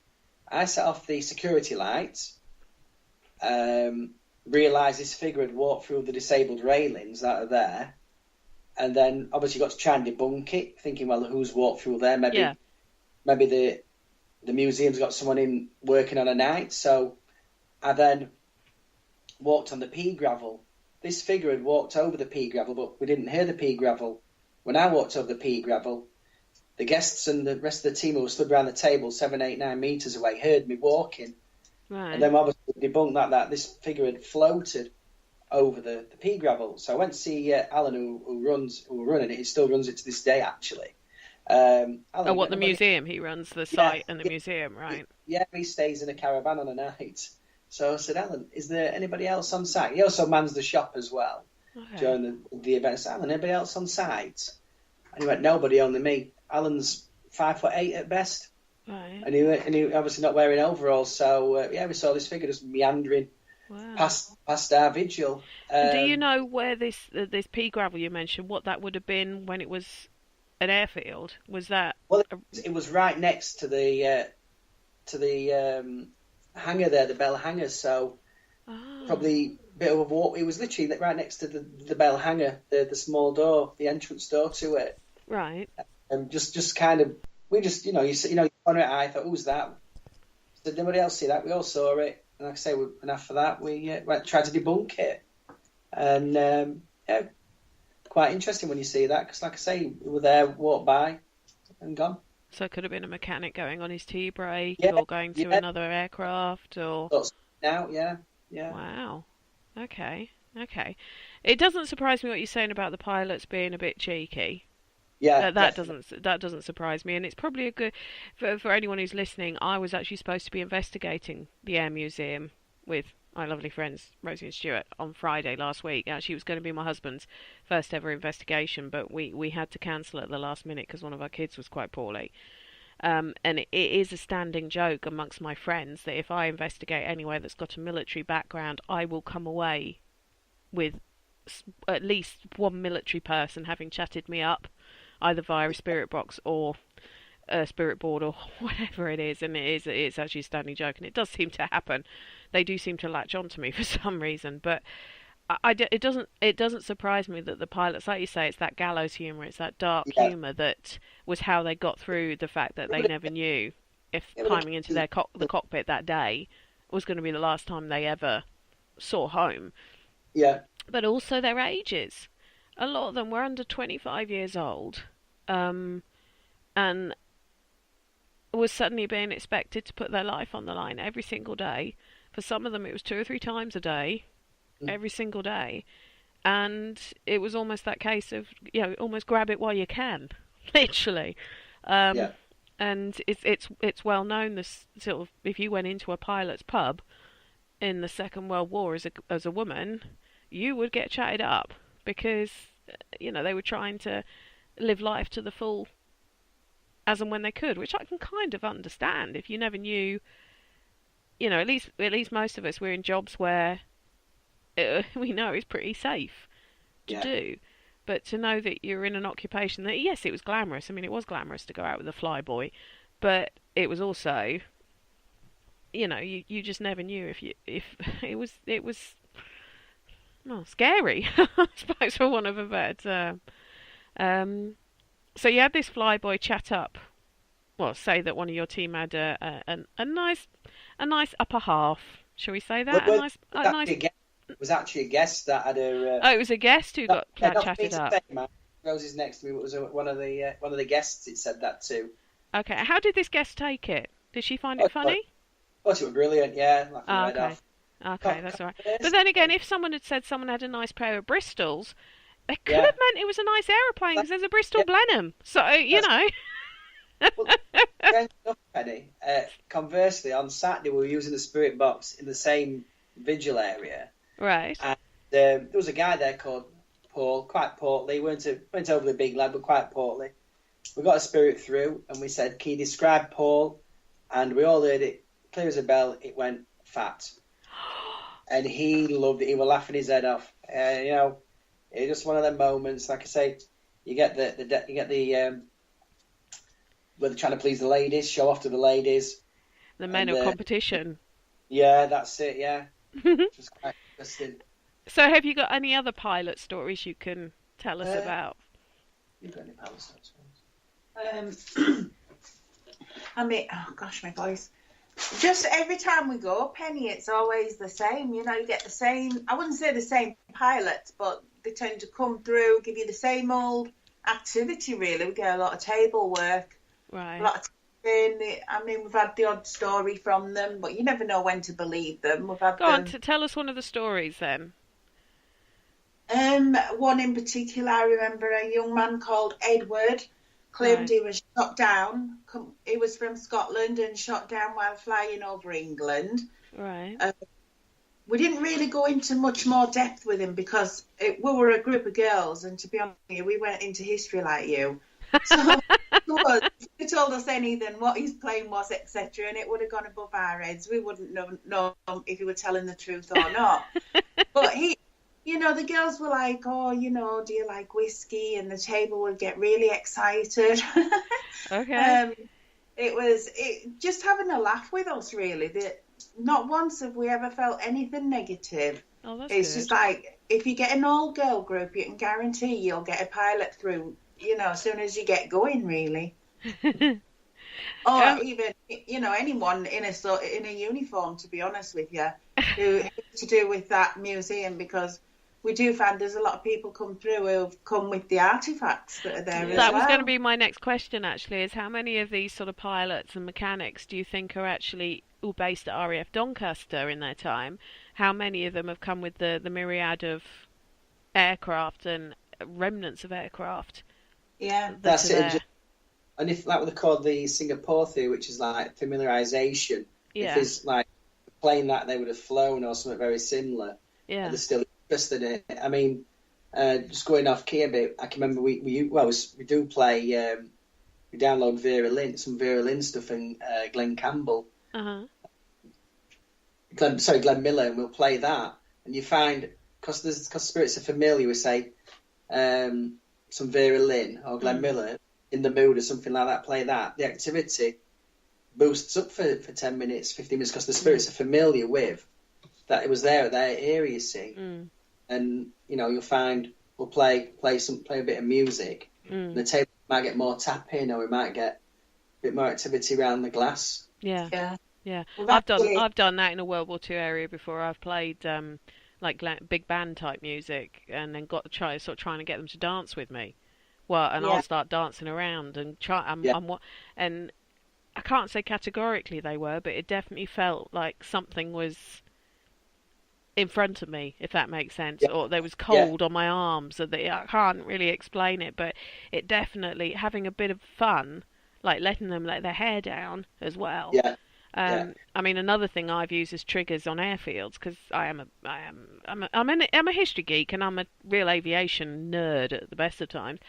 I set off the security lights. Realised this figure had walked through the disabled railings that are there, and then obviously got to try and debunk it, thinking, well, who's walked through there? Maybe the museum's got someone in working on a night. So I then walked on the pea gravel. This figure had walked over the pea gravel, but we didn't hear the pea gravel. When I walked over the pea gravel, the guests and the rest of the team who stood around the table 7, 8, 9 metres away heard me walking. Right. And then obviously debunked that this figure had floated over the pea gravel. So I went to see Alan, who was running it. He still runs it to this day, actually. Alan, the museum? He runs the site and the museum, right? Yeah, he stays in a caravan on a night. So I said, Alan, is there anybody else on site? He also mans the shop as well during the event. I said, Alan, anybody else on site? And he went, nobody, only me. Alan's 5'8" at best. Right. And he obviously not wearing overalls. So, we saw this figure just meandering past our vigil. Do you know where this pea gravel you mentioned, what that would have been when it was an airfield? Was that... Well, it was right next to the hangar there, the Bell hangar. So probably a bit of a walk. It was literally right next to the Bell hangar, the small door, the entrance door to it. Right. And just kind of, we just, you on it, I thought, who's that? Did anybody else see that? We all saw it. And like I say, and after that, we tried to debunk it. And, quite interesting when you see that, because like I say, we were there, walked by, and gone. So it could have been a mechanic going on his tea break, or going to another aircraft, or... Now, yeah. Wow. Okay. It doesn't surprise me what you're saying about the pilots being a bit cheeky. Yeah, That definitely. doesn't surprise me, and it's probably a good for anyone who's listening. I was actually supposed to be investigating the Air Museum with my lovely friends Rosie and Stuart on Friday last week. Actually, it was going to be my husband's first ever investigation, but we had to cancel at the last minute because one of our kids was quite poorly. And it is a standing joke amongst my friends that if I investigate anywhere that's got a military background, I will come away with at least one military person having chatted me up, either via a spirit box or a spirit board or whatever it is. And it's actually a standing joke, and it does seem to happen. They do seem to latch onto me for some reason, but it doesn't surprise me that the pilots, like you say, it's that gallows humour, it's that dark Yeah, humour that was how they got through the fact that it they would never knew if it would climbing into the cockpit that day was going to be the last time they ever saw home. yeah, But also their ages. A lot of them were under 25 years old, and was suddenly being expected to put their life on the line every single day. For some of them, it was 2 or 3 times a day, mm, every single day, and it was almost that case of almost grab it while you can, literally. yeah, Um, and it's well known, this sort of, if you went into a pilot's pub in the Second World War as a woman, you would get chatted up because they were trying to live life to the full as and when they could, which I can kind of understand. If you never knew, at least most of us, we're in jobs where we know it's pretty safe to yeah, do. But to know that you're in an occupation that, yes, it was glamorous. I mean, it was glamorous to go out with a flyboy, but it was also, you just never knew if it was well, scary, I suppose, for one of a better term. So you had this flyboy chat up. Well, say that one of your team had a nice upper half. Shall we say Well, that? well, A nice. it was actually a guest that had a. Oh, it was a guest who got Yeah, not for me chatted to up. say, man. Rosie's next to me. It was one of the guests. It said that too. Okay, how did this guest take it? Did she find Oh, it funny? thought it was brilliant. Yeah, laughing Ah, right okay. off. Okay, that's all right. But Conversed. then again, if someone had said someone had a nice pair of Bristols, it could Yeah, have meant it was a nice aeroplane because that, there's a Bristol yeah, Blenheim. So, that's well. Strange enough, Penny. Conversely, on Saturday we were using the spirit box in the same vigil area, Right. and there was a guy there called Paul, quite portly. Went over the big lad, but quite portly. We got a spirit through, and we said, "Can you describe Paul?" And we all heard it clear as a bell. It went fat, and he loved it. He was laughing his head off. It's just one of them moments. Like I say, you get the where they're trying to please the ladies, show off to the ladies, The men and of competition. yeah, that's it. Yeah, which was quite interesting. So, have you got any other pilot stories you can tell us Uh, about? you've got any power stops? I mean, oh gosh, my voice. Just every time we go, Penny, it's always the same. You get the same, I wouldn't say the same pilots, but they tend to come through, give you the same old activity, really. We get a lot of table work, Right. a lot of tipping. I mean, we've had the odd story from them, but you never know when to believe them. We've had Go on, them. tell us one of the stories then. One in particular, I remember a young man called Edward claimed Right. he was shot down. He was from Scotland and shot down while flying over England. Right. We didn't really go into much more depth with him because we were a group of girls, and to be honest with you, we went into history like you. So if he told us anything, what his plane was, etc., and it would have gone above our heads. We wouldn't know if he were telling the truth or not. But the girls were like, oh, do you like whiskey? And the table would get really excited. Okay. It was just having a laugh with us, really. Not once have we ever felt anything negative. Oh, that's It's good. just like, if you get an all-girl group, you can guarantee you'll get a pilot through, as soon as you get going, really. Or even, anyone in a uniform, to be honest with you, who has to do with that museum, because we do find there's a lot of people come through who've come with the artifacts that are there as well. That was going to be my next question, actually, is how many of these sort of pilots and mechanics do you think are actually all based at RAF Doncaster in their time? How many of them have come with the myriad of aircraft and remnants of aircraft Yeah. That's it. And if that would call the Singapore theory, which is like familiarization, if it's like playing that, they would have flown or something very similar. Yeah. And they're still interested in it. I mean, just going off key a bit, I can remember we do play. We download some Vera Lynn stuff and Glenn Campbell. Glenn Miller, and we'll play that. And you find, because spirits are familiar, we say some Vera Lynn or Glenn Miller in the mood or something like that, play that. The activity boosts up for 10 minutes, 15 minutes, because the spirits are familiar with that it was there at their area, you see. And, you'll find we'll play a bit of music. And the table might get more tapping, or we might get a bit more activity around the glass. Yeah. Well, I've done that in a World War II area before. I've played big band type music, and then got to trying to get them to dance with me. I'll start dancing around and and I can't say categorically they were, but it definitely felt like something was in front of me, if that makes sense, or there was cold on my arms, or I can't really explain it, but it definitely, having a bit of fun, like letting them let their hair down as well. I mean, another thing I've used as triggers on airfields, because I'm a history geek and I'm a real aviation nerd at the best of times,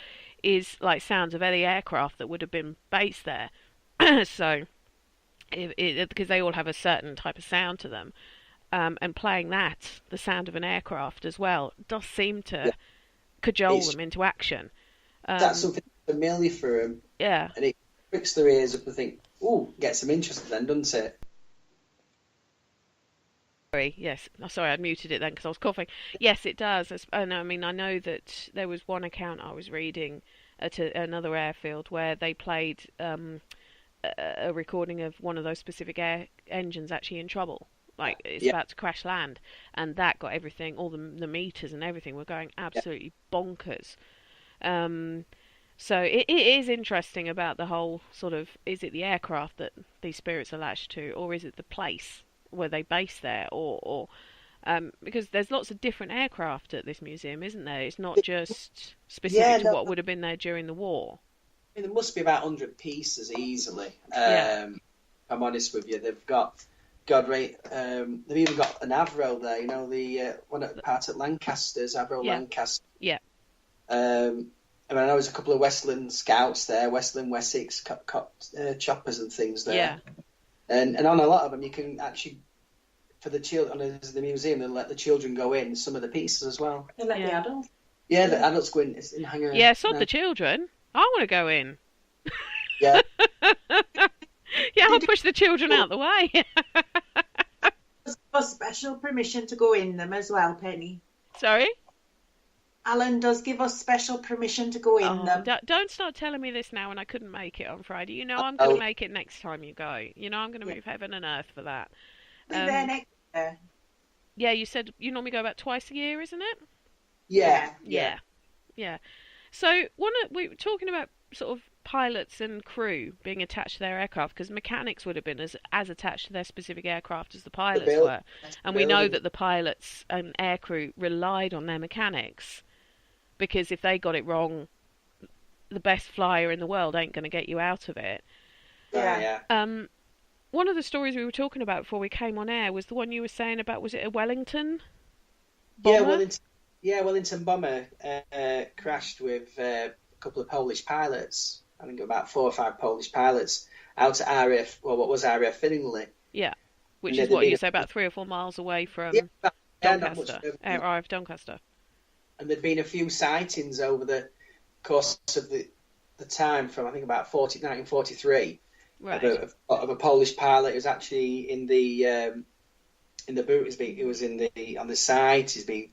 is like sounds of any aircraft that would have been based there. So, because they all have a certain type of sound to them. And playing the sound of an aircraft as well, does seem to cajole them into action. That's something familiar for them. Yeah. And it pricks their ears up and think, ooh, gets them interested then, doesn't it? Sorry, I muted it then because I was coughing. Yes, it does. And I mean, I know that there was one account I was reading at another airfield where they played a recording of one of those specific air engines actually in trouble. Like, it's about to crash land, and that got everything, all the meters and everything were going absolutely bonkers. So it is interesting about the whole sort of, is it the aircraft that these spirits are latched to, or is it the place where they base there, or because there's lots of different aircraft at this museum, isn't there? It's not just specific to what would have been there during the war. I mean, there must be about 100 pieces easily. I'm honest with you. They've got... they've even got an Avro there, the one at the part at Lancaster's, Avro Lancaster. Yeah. I mean, I know there's a couple of Westland Scouts there, Westland Wessex choppers and things there. Yeah. And on a lot of them, you can actually, for the children, the museum, they'll let the children go in, some of the pieces as well. They let the adults? Yeah, the adults go in and hang around. Yeah, sod the children. I want to go in. Yeah. Yeah, I'll push the children out the way. For special permission to go in them as well, Penny. Sorry? Alan does give us special permission to go in them. Don't start telling me this now when I couldn't make it on Friday. I'm going to make it next time you go. I'm going to move heaven and earth for that. Be there next year. Yeah, you said you normally go about twice a year, isn't it? Yeah. So we were talking about sort of pilots and crew being attached to their aircraft, because mechanics would have been as attached to their specific aircraft as the pilots were. And we know that the pilots and aircrew relied on their mechanics, because if they got it wrong, the best flyer in the world ain't going to get you out of it. Yeah. One of the stories we were talking about before we came on air was the one you were saying about, was it a Wellington bomber? Wellington bomber crashed with a couple of Polish pilots. I think about 4 or 5 Polish pilots out at RAF, what was RAF Finley. Yeah, which is what you say, about 3 or 4 miles away from Doncaster, RAF Doncaster. And there'd been a few sightings over the course of the time from, I think, about 1943, right, of a Polish pilot who was actually in the boot. It was on the side. He's been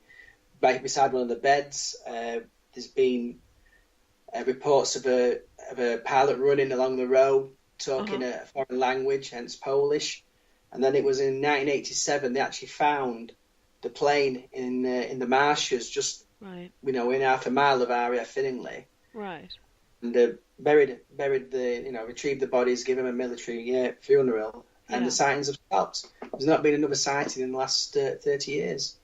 right beside one of the beds. There's been reports of a pilot running along the road, talking a foreign language, hence Polish. And then it was in 1987 they actually found the plane in the marshes, just in half a mile of RAF Finley. Right. And buried retrieved the bodies, give them a military funeral, and the sightings have stopped. There's not been another sighting in the last 30 years.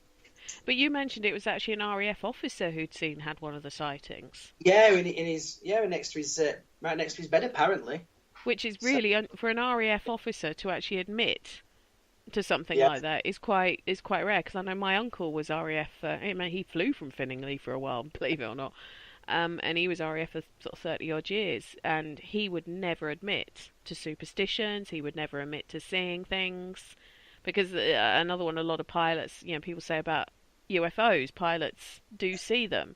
But you mentioned it was actually an RAF officer who'd had one of the sightings. Yeah, next to his right next to his bed apparently. Which is really for an RAF officer to actually admit to something Yeah. like that is quite rare. Because I know my uncle was RAF. He flew from Finningley for a while, believe it or not. And he was RAF for sort of 30 odd years, and he would never admit to superstitions. He would never admit to seeing things, because another one, a lot of pilots, people say about UFOs, pilots do see them,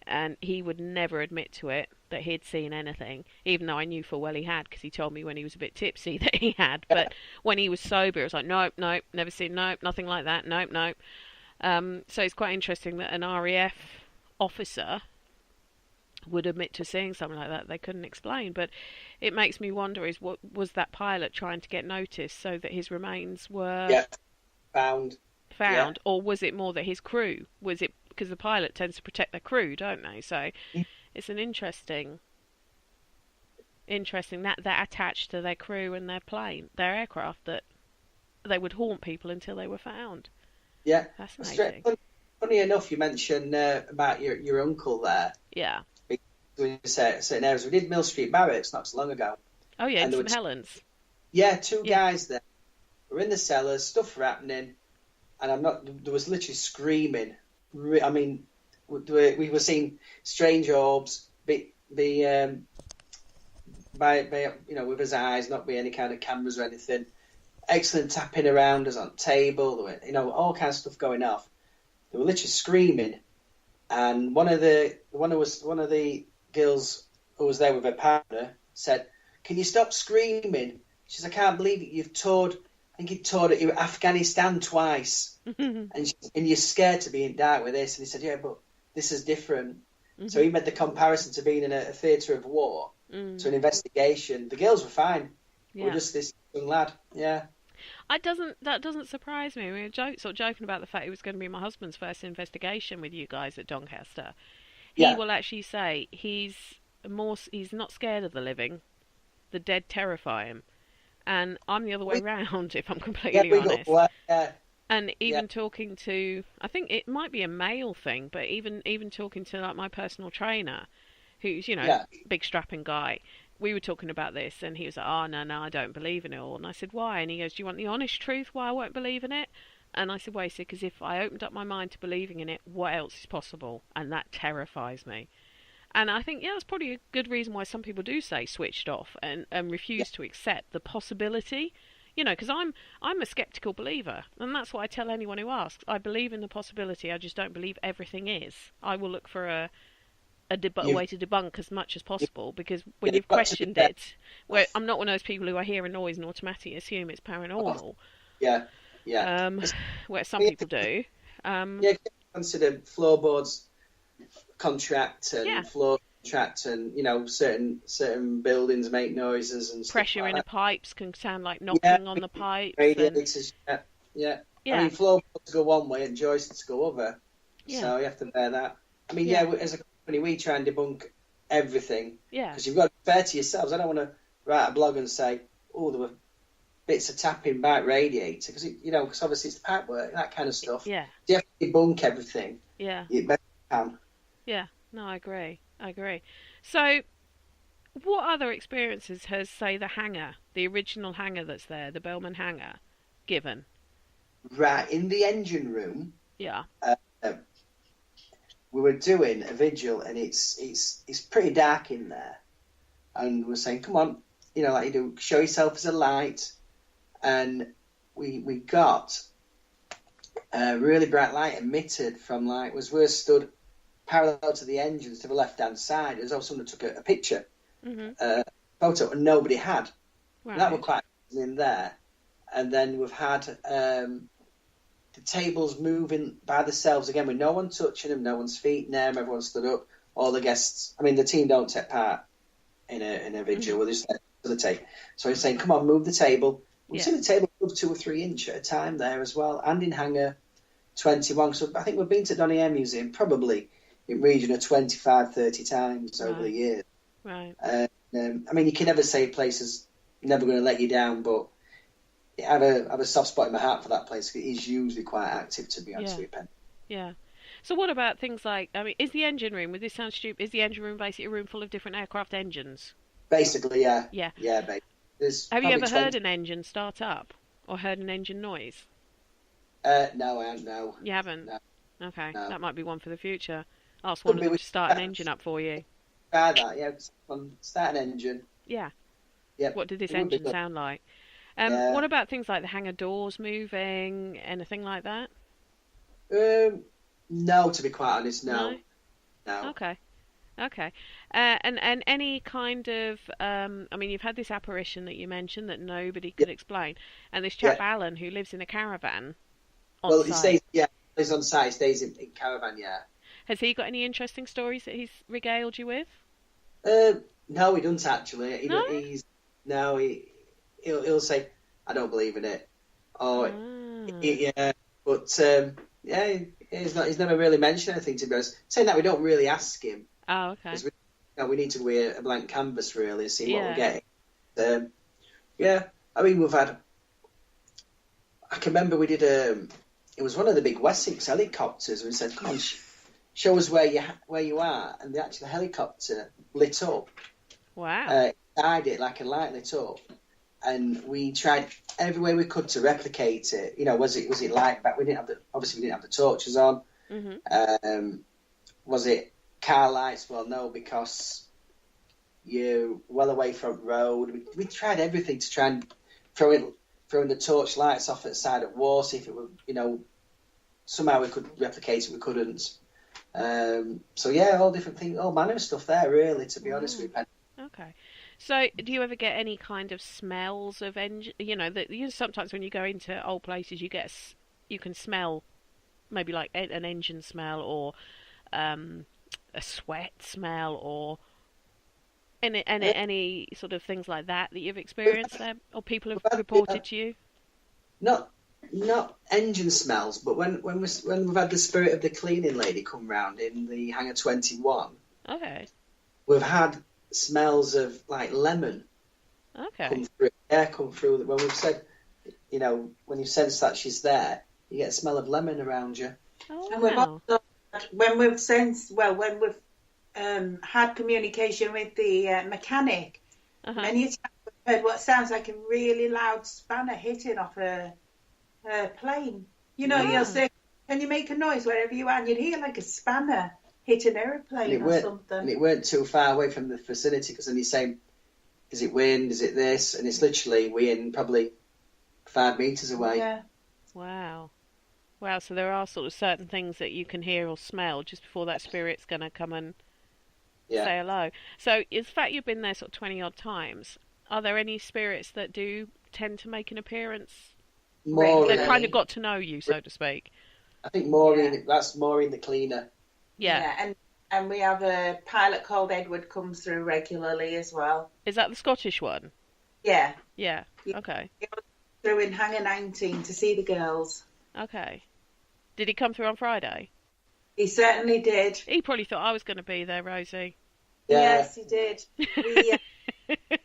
and he would never admit to it that he'd seen anything, even though I knew full well he had, because he told me when he was a bit tipsy that he had. But when he was sober, it was like, nope, never seen, nope, nothing like that, nope. So it's quite interesting that an RAF officer would admit to seeing something like that they couldn't explain. But it makes me wonder, is what was that pilot trying to get noticed so that his remains were found, or was it more that his crew, was it because the pilot tends to protect their crew, don't they? So it's an interesting that attached to their crew and their aircraft, that they would haunt people until they were found. Yeah, fascinating. Funny enough, you mentioned about your uncle there. Yeah. We certain areas. We did Mill Street Barracks not so long ago. Oh yeah, in St Helens. Yeah, two guys there. We're in the cellars, stuff were happening, and there was literally screaming. I mean, we were seeing strange orbs be by with his eyes, not be any kind of cameras or anything. Excellent tapping around us on table. There were all kinds of stuff going off. They were literally screaming, and one of the girls who was there with her partner said, "Can you stop screaming?" She says, "I can't believe it. I think you toured at Afghanistan twice, and you're scared to be in dark with this." And he said, "Yeah, but this is different." So he made the comparison to being in a theatre of war, to an investigation. The girls were fine. Yeah. We're just this young lad. Yeah. That doesn't surprise me. We were sort of joking about the fact it was going to be my husband's first investigation with you guys at Doncaster. He will actually say he's not scared of the living. The dead terrify him. And I'm the other way round, if I'm completely honest. And even talking to, I think it might be a male thing, but even talking to like my personal trainer, who's, big strapping guy, we were talking about this, and he was like, "Oh, no, I don't believe in it all." And I said, "Why?" And he goes, "Do you want the honest truth why I won't believe in it?" And I said, "Well," he said, "because if I opened up my mind to believing in it, what else is possible? And that terrifies me." And I think, that's probably a good reason why some people do say switched off and refuse to accept the possibility. Because I'm a sceptical believer, and that's what I tell anyone who asks. I believe in the possibility, I just don't believe everything is. I will look for a way to debunk as much as possible, because when you've questioned it, where I'm not one of those people who I hear a noise and automatically assume it's paranormal. Where some people do. Consider floorboards contract and floor contract, and certain buildings make noises and pressure like in that. The pipes can sound like knocking on the pipes. Radiators, I mean, floorboards go one way and joists go other. So you have to bear that. I mean, as a company, we try and debunk everything. Because you've got to be fair to yourselves. I don't want to write a blog and say, "Oh, there were bits of tapping by radiator," because obviously it's the pipe work, that kind of stuff. Yeah. You have to debunk everything. Yeah. You better can. Yeah. No, I agree. So, what other experiences has, say, the hangar, the original hangar that's there, the Bellman hangar, given? Right, in the engine room. Yeah. We were doing a vigil, and it's pretty dark in there, and we're saying, "Come on, like you do, show yourself as a light," and we got a really bright light emitted from we're stood parallel to the engines to the left-hand side, as though someone took a picture, photo, and nobody had. Right. And that were quite in there. And then we've had the tables moving by themselves again, with no one touching them, no one's feet in them, everyone stood up. All the guests, I mean, the team don't take part in a vigil, we're just to the table. So he's saying, "Come on, move the table." We've seen the table move 2 or 3 inch at a time there as well, and in hangar 21. So I think we've been to Donny Air Museum probably in region of 25, 30 times over the years. Right. I mean, you can never say a place is never going to let you down, but I have a soft spot in my heart for that place. It is usually quite active, to be honest with you, Pen. Yeah. So what about things like, I mean, is the engine room, would this sound stupid, is the engine room basically a room full of different aircraft engines? Basically, yeah. Yeah. Yeah, basically. There's Have you probably ever 20... heard an engine start up? Or heard an engine noise? No, I haven't, no. You haven't? No, Okay, no. that might be one for the future. Ask one Could of be them with... to start an engine up for you. Try that, yeah. Start an engine. Yeah. Yep. What did this It would be engine good. sound like? Yeah. What about things like the hangar doors moving, anything like that? No, to be quite honest, no. No. Okay. Okay. And any kind of, I mean, you've had this apparition that you mentioned that nobody could explain, and this chap Alan who lives in a caravan on site. He stays on site, stays in caravan, yeah. Has he got any interesting stories that he's regaled you with? No, he doesn't actually. No? He'll say, I don't believe in it. Or, yeah, but he's never really mentioned anything to us. Saying that, we don't really ask him. Oh, okay. We need to wear a blank canvas really and see what we're getting. Yeah, I mean we've had. I can remember we did it was one of the big Wessex helicopters. We said, "Come on, show us where you are," and the actual helicopter lit up. Wow. Died it like a light lit up, and we tried every way we could to replicate it. You know, was it like back? We didn't have the torches on. Mm-hmm. Was it car lights? Well, no, because you're well away from road. We tried everything to try and throwing the torch lights off at the side of war, see if it would, somehow we could replicate it. We couldn't. So yeah, all different things, all manner of stuff there, really, to be honest with you. Okay. So, do you ever get any kind of smells of engine? Sometimes when you go into old places, you can smell maybe like an engine smell or a sweat smell or any sort of things like that you've experienced there or people have reported to you? Not engine smells, but when we've had the Spirit of the Cleaning lady come round in the Hangar 21, okay, we've had smells of like lemon. Okay. Come through. When we've said, when you sense that she's there, you get a smell of lemon around you. Oh, and wow. when we've had communication with the mechanic, many times we've heard what sounds like a really loud spanner hitting off a plane. You'll say, "Can you make a noise wherever you are?" And you'd hear like a spanner hit an aeroplane or something. And it weren't too far away from the facility, because then he's saying, "Is it wind? Is it this?" And it's literally we're probably 5 meters away. Yeah. Wow. So there are sort of certain things that you can hear or smell just before that spirit's going to come and say hello. So, in fact, you've been there sort of 20 odd times. Are there any spirits that do tend to make an appearance? They've kind of got to know you, so to speak. I think Maureen, that's Maureen the cleaner. Yeah. And we have a pilot called Edward comes through regularly as well. Is that the Scottish one? Yeah. Yeah. Okay. He goes through in Hangar 19 to see the girls. Okay. Did he come through on Friday? He certainly did. He probably thought I was going to be there, Rosey. Yeah. Yes, he did.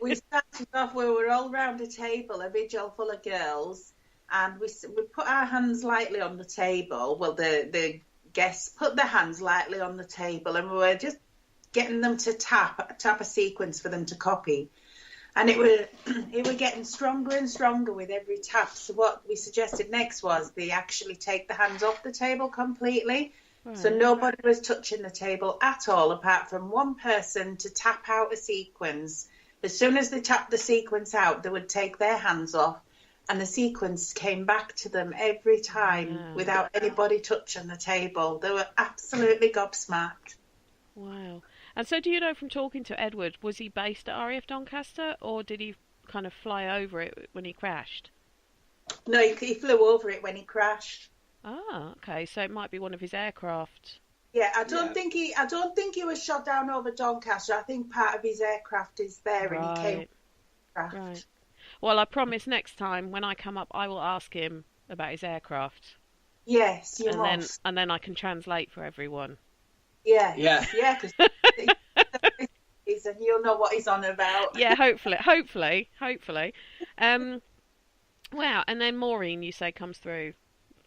We started off, we were all round a table, a vigil full of girls, and we put our hands lightly on the table. Well, the guests put their hands lightly on the table, and we were just getting them to tap a sequence for them to copy. And it were getting stronger and stronger with every tap. So what we suggested next was they actually take the hands off the table completely. Right. So nobody was touching the table at all, apart from one person to tap out a sequence. As soon as they tapped the sequence out, they would take their hands off, and the sequence came back to them every time without anybody touching the table. They were absolutely gobsmacked. Wow. And so do you know from talking to Edward, was he based at RAF Doncaster, or did he kind of fly over it when he crashed? No, he flew over it when he crashed. Ah, okay. So it might be one of his aircraft. Yeah, I don't think he was shot down over Doncaster. I think part of his aircraft is there, and he came. Right. Well, I promise next time when I come up, I will ask him about his aircraft. Yes, you must. And then I can translate for everyone. Yeah, because and you'll know what he's on about. Yeah, hopefully. Wow, and then Maureen, you say, comes through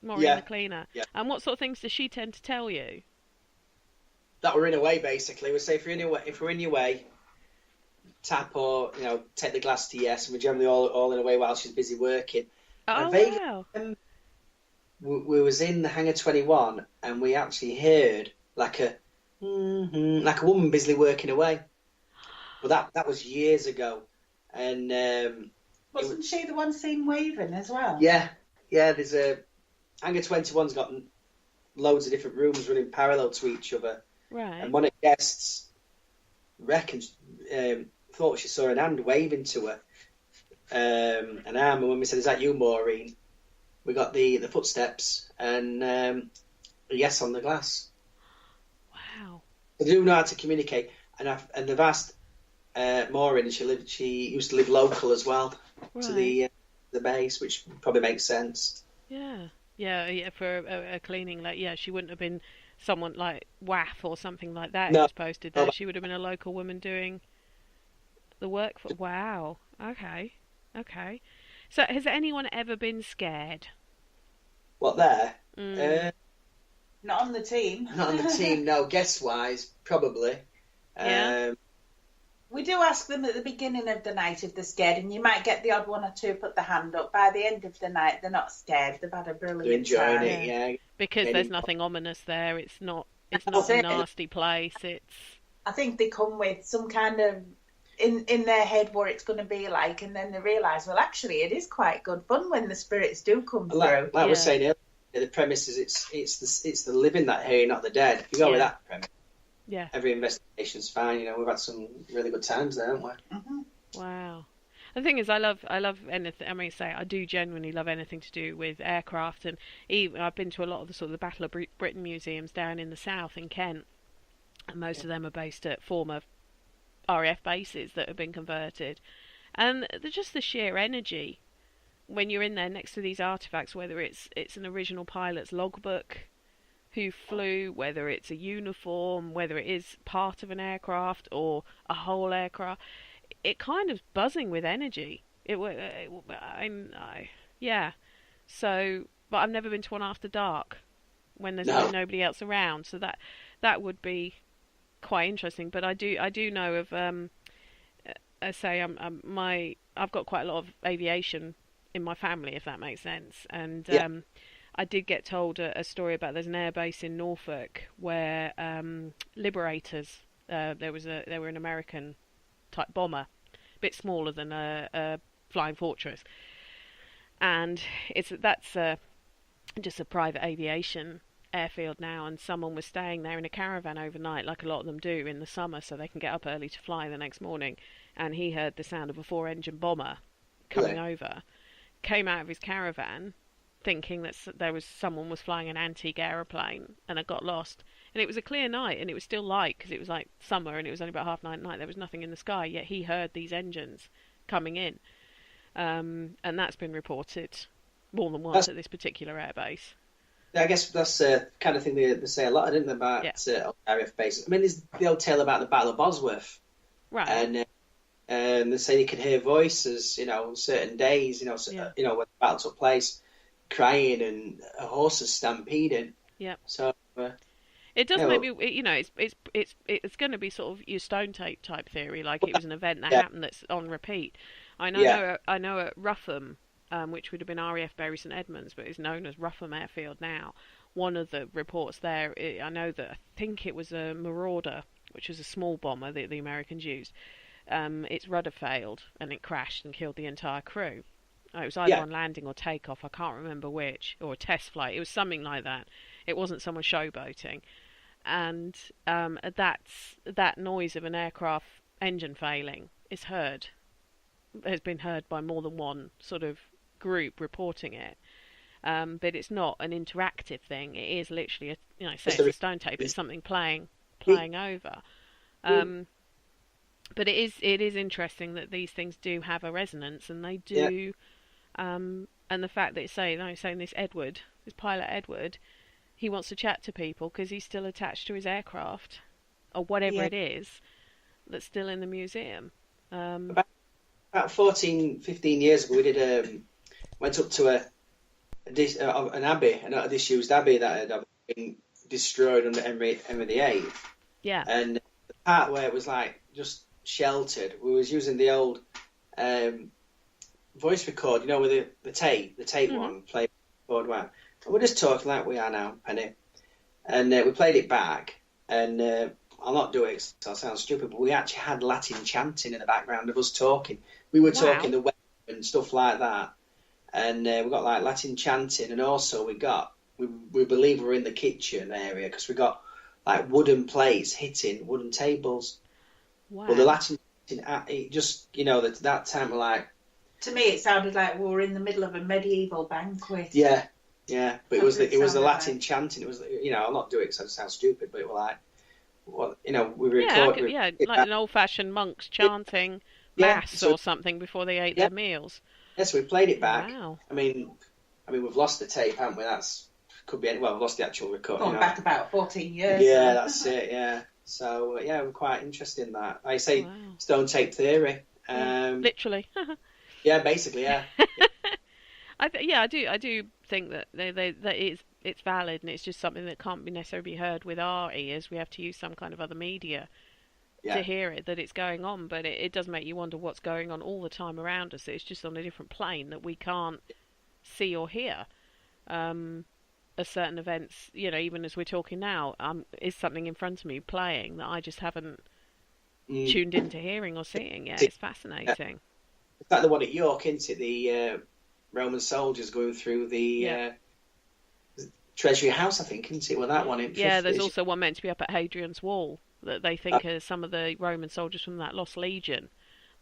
Maureen the cleaner. Yeah. And what sort of things does she tend to tell you? That we're in a way, basically. We say if we're in your way, tap or take the glass to yes, and we're generally all in a way while she's busy working. Oh, wow. We was in the Hangar 21 and we actually heard like a woman busily working away. Well, that was years ago, and wasn't she the one seen waving as well? Yeah. There's Hangar 21's got loads of different rooms running parallel to each other. Right. And one of the guests thought she saw an hand waving to her, an arm. And when we said, "Is that you, Maureen?" we got the footsteps and a yes on the glass. Wow. They do know how to communicate, and they've asked Maureen. She used to live local as well to the base, which probably makes sense. Yeah. For a cleaning, she wouldn't have been someone like WAF or something like that No. who was posted there. She would have been a local woman doing the work for. Wow. Okay. So, has anyone ever been scared? What there? Not on the team. Not on the team. No, guess-wise, probably. Yeah. We do ask them at the beginning of the night if they're scared, and you might get the odd one or two put the hand up. By the end of the night, they're not scared. They've had a brilliant They're time. enjoying it, yeah. Because there's nothing ominous there. It's not a nasty place. I think they come with some kind of in their head what it's going to be like, and then they realise, well, actually, it is quite good fun when the spirits do come through. Like we're saying earlier, the premise is it's the living that hear, not the dead. If you go with that premise, every investigation's fine. We've had some really good times there, haven't we? Mm-hmm. Wow. The thing is, I love anything. I do genuinely love anything to do with aircraft, and even I've been to a lot of the sort of the Battle of Britain museums down in the south in Kent, and most of them are based at former RAF bases that have been converted, and just the sheer energy when you're in there next to these artifacts, whether it's an original pilot's logbook, who flew, whether it's a uniform, whether it is part of an aircraft or a whole aircraft, it kind of buzzing with energy. So, but I've never been to one after dark when there's nobody else around, so that would be quite interesting. But I do know of I've got quite a lot of aviation in my family, if that makes sense, and I did get told a story about there's an airbase in Norfolk where Liberators, they were an American type bomber, a bit smaller than a Flying Fortress, and that's just a private aviation airfield now, and someone was staying there in a caravan overnight, like a lot of them do in the summer, so they can get up early to fly the next morning, and he heard the sound of a 4-engine bomber coming over, came out of his caravan thinking that someone was flying an antique aeroplane and had got lost, and it was a clear night and it was still light because it was like summer and it was only about 9:30 at night. There was nothing in the sky, yet he heard these engines coming in, and that's been reported more than once at this particular airbase. I guess that's the kind of thing they say a lot, didn't they, about RAF bases. I mean, there's the old tale about the Battle of Bosworth, right? And they say you can hear voices, on certain days, when the battle took place, crying and horses stampeding. Yeah. So it does maybe, it's going to be sort of your stone tape type theory, like it was an event that happened that's on repeat. I know at Rougham, which would have been RAF Bury St Edmunds, but is known as Rougham Airfield now. One of the reports there, I think it was a Marauder, which was a small bomber that the Americans used. Its rudder failed and it crashed and killed the entire crew. It was either on landing or takeoff, I can't remember which, or a test flight. It was something like that. It wasn't someone showboating. And that noise of an aircraft engine failing has been heard by more than one sort of group reporting it. But it's not an interactive thing. It is literally it's a stone tape. It's something playing over. But it is interesting that these things do have a resonance, and they do. And the fact that saying this pilot Edward, he wants to chat to people because he's still attached to his aircraft or whatever it is that's still in the museum. About 14, 15 years ago, we did went up to an abbey, a disused abbey that had been destroyed under Henry VIII. Yeah. And the part where it was like just sheltered, we was using the old voice record, with the tape one, play record one. And we're just talking like we are now, Penny. And we played it back, and I'll not do it, so I'll sound stupid, but we actually had Latin chanting in the background of us talking. We were talking the weather and stuff like that. And we got like Latin chanting, and also we believe we're in the kitchen area because we got like wooden plates hitting wooden tables. Wow. Well, the Latin chanting, it just, that time we're like... To me, it sounded like we were in the middle of a medieval banquet. Yeah, but it was the Latin chanting. It was, I'll not do it because I sound stupid, but it was like, we record... like an old-fashioned monks chanting mass or something before they ate their meals. Yes, we played it back. Wow. I mean, we've lost the tape, haven't we? Could be we've lost the actual record. Going back about 14 years. Yeah, that's it. Yeah. So we're quite interested in that. Like I say, stone tape theory. Literally. Yeah, basically, yeah. I do think that it's valid, and it's just something that can't be necessarily heard with our ears. We have to use some kind of other media to hear it, that it's going on, but it does make you wonder what's going on all the time around us. It's just on a different plane that we can't see or hear. As certain events, even as we're talking now, is something in front of me playing that I just haven't tuned into hearing or seeing yet. It's fascinating. It's like the one at York, isn't it? The Roman soldiers going through the Treasury House, I think, isn't it? Well, that one. There's also one meant to be up at Hadrian's Wall that they think are some of the Roman soldiers from that Lost Legion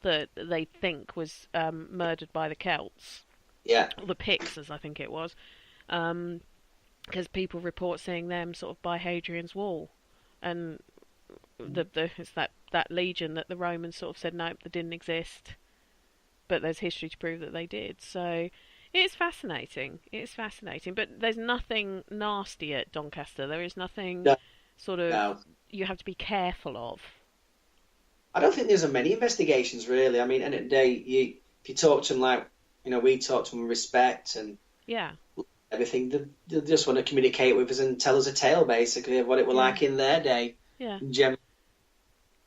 that they think was murdered by the Celts. Yeah. Or the Picts, as I think it was. Because people report seeing them sort of by Hadrian's Wall. And it's that legion that the Romans sort of said, nope, they didn't exist. But there's history to prove that they did. So it's fascinating. It's fascinating. But there's nothing nasty at Doncaster. There is nothing you have to be careful of. I don't think there's many investigations, really. I mean, end of the day, if you talk to them like, we talk to them with respect and everything, they just want to communicate with us and tell us a tale, basically, of what it was like in their day. Yeah.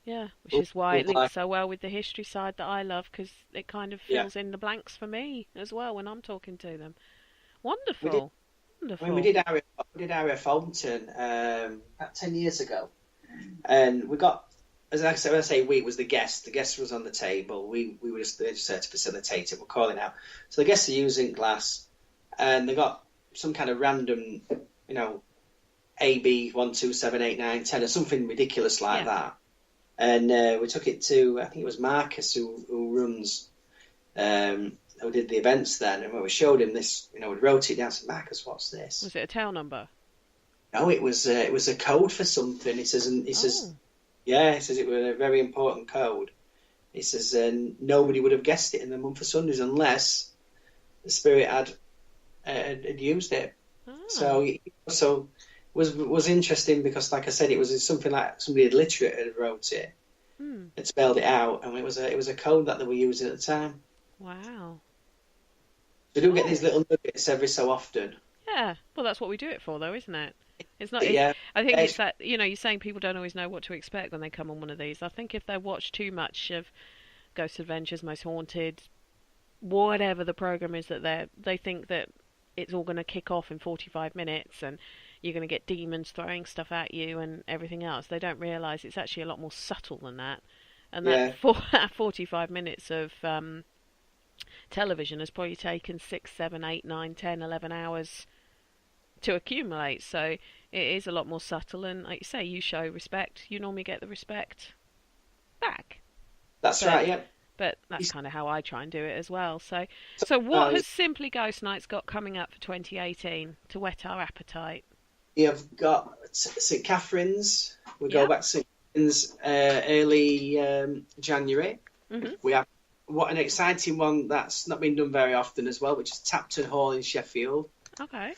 Yeah, which is why it links so well with the history side that I love, because it kind of fills in the blanks for me as well when I'm talking to them. Wonderful. Wonderful. I mean, we did RAF Doncaster about 10 years ago, and we got, as I say, we was the guest. The guest was on the table. We were just there to facilitate it. We're calling out. So the guests are using glass, and they got some kind of random, AB 1, 2, 7, 8, 9, 10, or something ridiculous like that. And we took it to, I think it was Marcus who runs, who did the events then, and we showed him this, we wrote it down. I said, Marcus, what's this? Was it a tail number? No, it was a code for something. He says it was a very important code. He says nobody would have guessed it in the month of Sundays unless the spirit had used it. So was interesting because, like I said, it was something like somebody literate had wrote it, had spelled it out, and it was a code that they were using at the time. Wow. We do get these little nuggets every so often. Yeah, well, that's what we do it for, though, isn't it? It's not. I think it's that you're saying people don't always know what to expect when they come on one of these. I think if they watch too much of Ghost Adventures, Most Haunted, whatever the program is that they think that it's all going to kick off in 45 minutes and you're going to get demons throwing stuff at you and everything else. They don't realise it's actually a lot more subtle than that. And that 45 minutes of television has probably taken 6, 7, 8, 9, 10, 11 hours to accumulate. So it is a lot more subtle. And like you say, you show respect. You normally get the respect back. That's right, yeah. But that's kind of how I try and do it as well. So what has Simply Ghost Nights got coming up for 2018 to whet our appetite? You've got St Catherine's. We go back to St Catherine's early January. Mm-hmm. We have an exciting one that's not been done very often as well, which is Tapton Hall in Sheffield. Okay.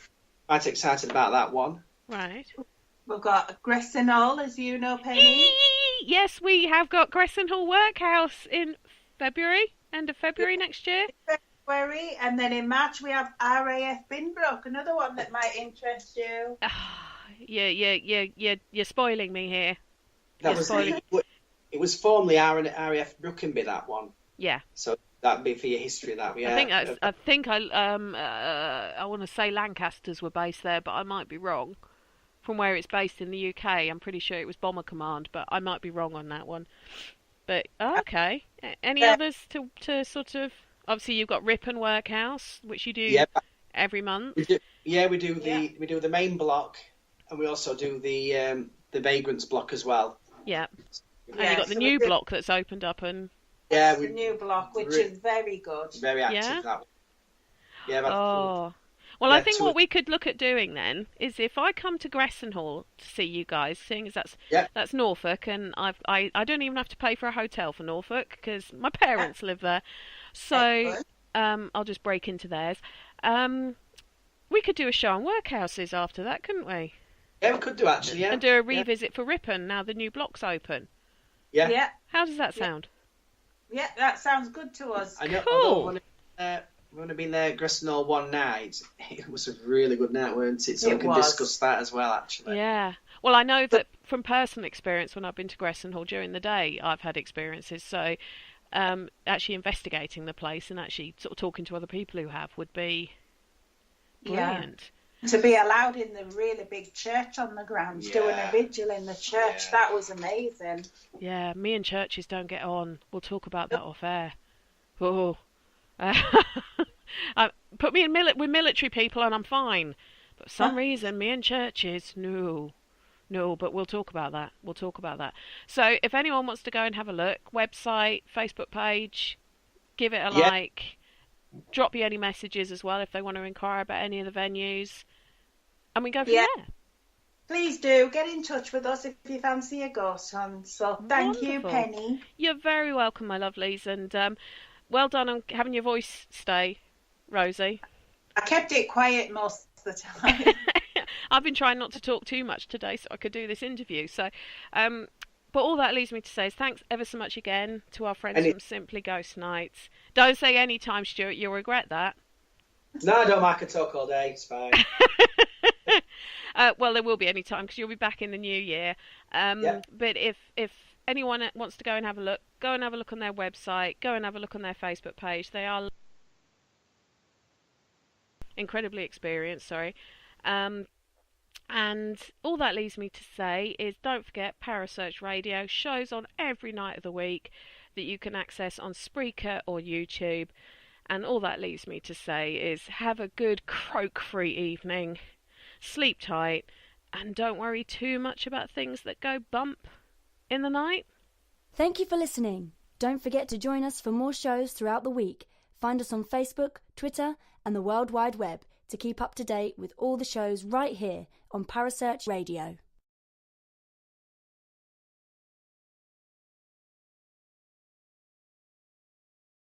Quite excited about that one. Right. We've got Gresson Hall, as you know, Penny. Yes, we have got Gresson Hall Workhouse in February, end of February next year. February, and then in March we have RAF Binbrook, another one that might interest you. You're spoiling me here. That was it was formerly RAF Brookenby, that one. Yeah. So that'd be for your history. That yeah. I think I want to say Lancasters were based there, but I might be wrong. From where it's based in the UK, I'm pretty sure it was Bomber Command, but I might be wrong on that one. But okay, any others to sort of? Obviously, you've got Ripon Workhouse, which you do every month. We do the main block, and we also do the vagrants block as well. Yeah. And you've got the new block that's opened up, and the new block, which is very good. Very active, that one. Yeah. Well, I think what we could look at doing then is if I come to Gressenhall to see you guys, seeing as that's Norfolk, and I don't even have to pay for a hotel for Norfolk because my parents live there, so I'll just break into theirs. We could do a show on workhouses after that, couldn't we? Yeah, we could do actually. Yeah, and do a revisit for Ripon now the new block's open. Yeah. How does that sound? Yeah, that sounds good to us. I know. Cool. We've only been there Gressenhall one night. It was a really good night, weren't it? So we can discuss that as well, actually. Yeah. Well, I know that from personal experience, when I've been to Gressenhall during the day, I've had experiences. So actually investigating the place and actually sort of talking to other people who have would be brilliant. Yeah. To be allowed in the really big church on the grounds, doing a vigil in the church, that was amazing. Yeah, me and churches don't get on. We'll talk about that off air. Oh. Put me in with military people and I'm fine. But for some reason, me and churches, no. But we'll talk about that. So if anyone wants to go and have a look, website, Facebook page, give it a like. Drop you any messages as well if they want to inquire about any of the venues. And we go from there. Please do get in touch with us if you fancy a ghost hunt. So thank you, Penny. You're very welcome, my lovelies, and well done on having your voice stay, Rosey. I kept it quiet most of the time. I've been trying not to talk too much today so I could do this interview. So, but all that leaves me to say is thanks ever so much again to our friends from Simply Ghost Nights. Don't say any time, Stuart. You'll regret that. No, I don't. I can talk all day. It's fine. Well, there will be any time because you'll be back in the new year. But if anyone wants to go and have a look, go and have a look on their website. Go and have a look on their Facebook page. They are incredibly experienced. And all that leaves me to say is don't forget Parasearch Radio, shows on every night of the week that you can access on Spreaker or YouTube. And all that leaves me to say is have a good croak-free evening, sleep tight, and don't worry too much about things that go bump in the night. Thank you for listening. Don't forget to join us for more shows throughout the week. Find us on Facebook, Twitter, and the World Wide Web to keep up to date with all the shows right here on Parasearch Radio.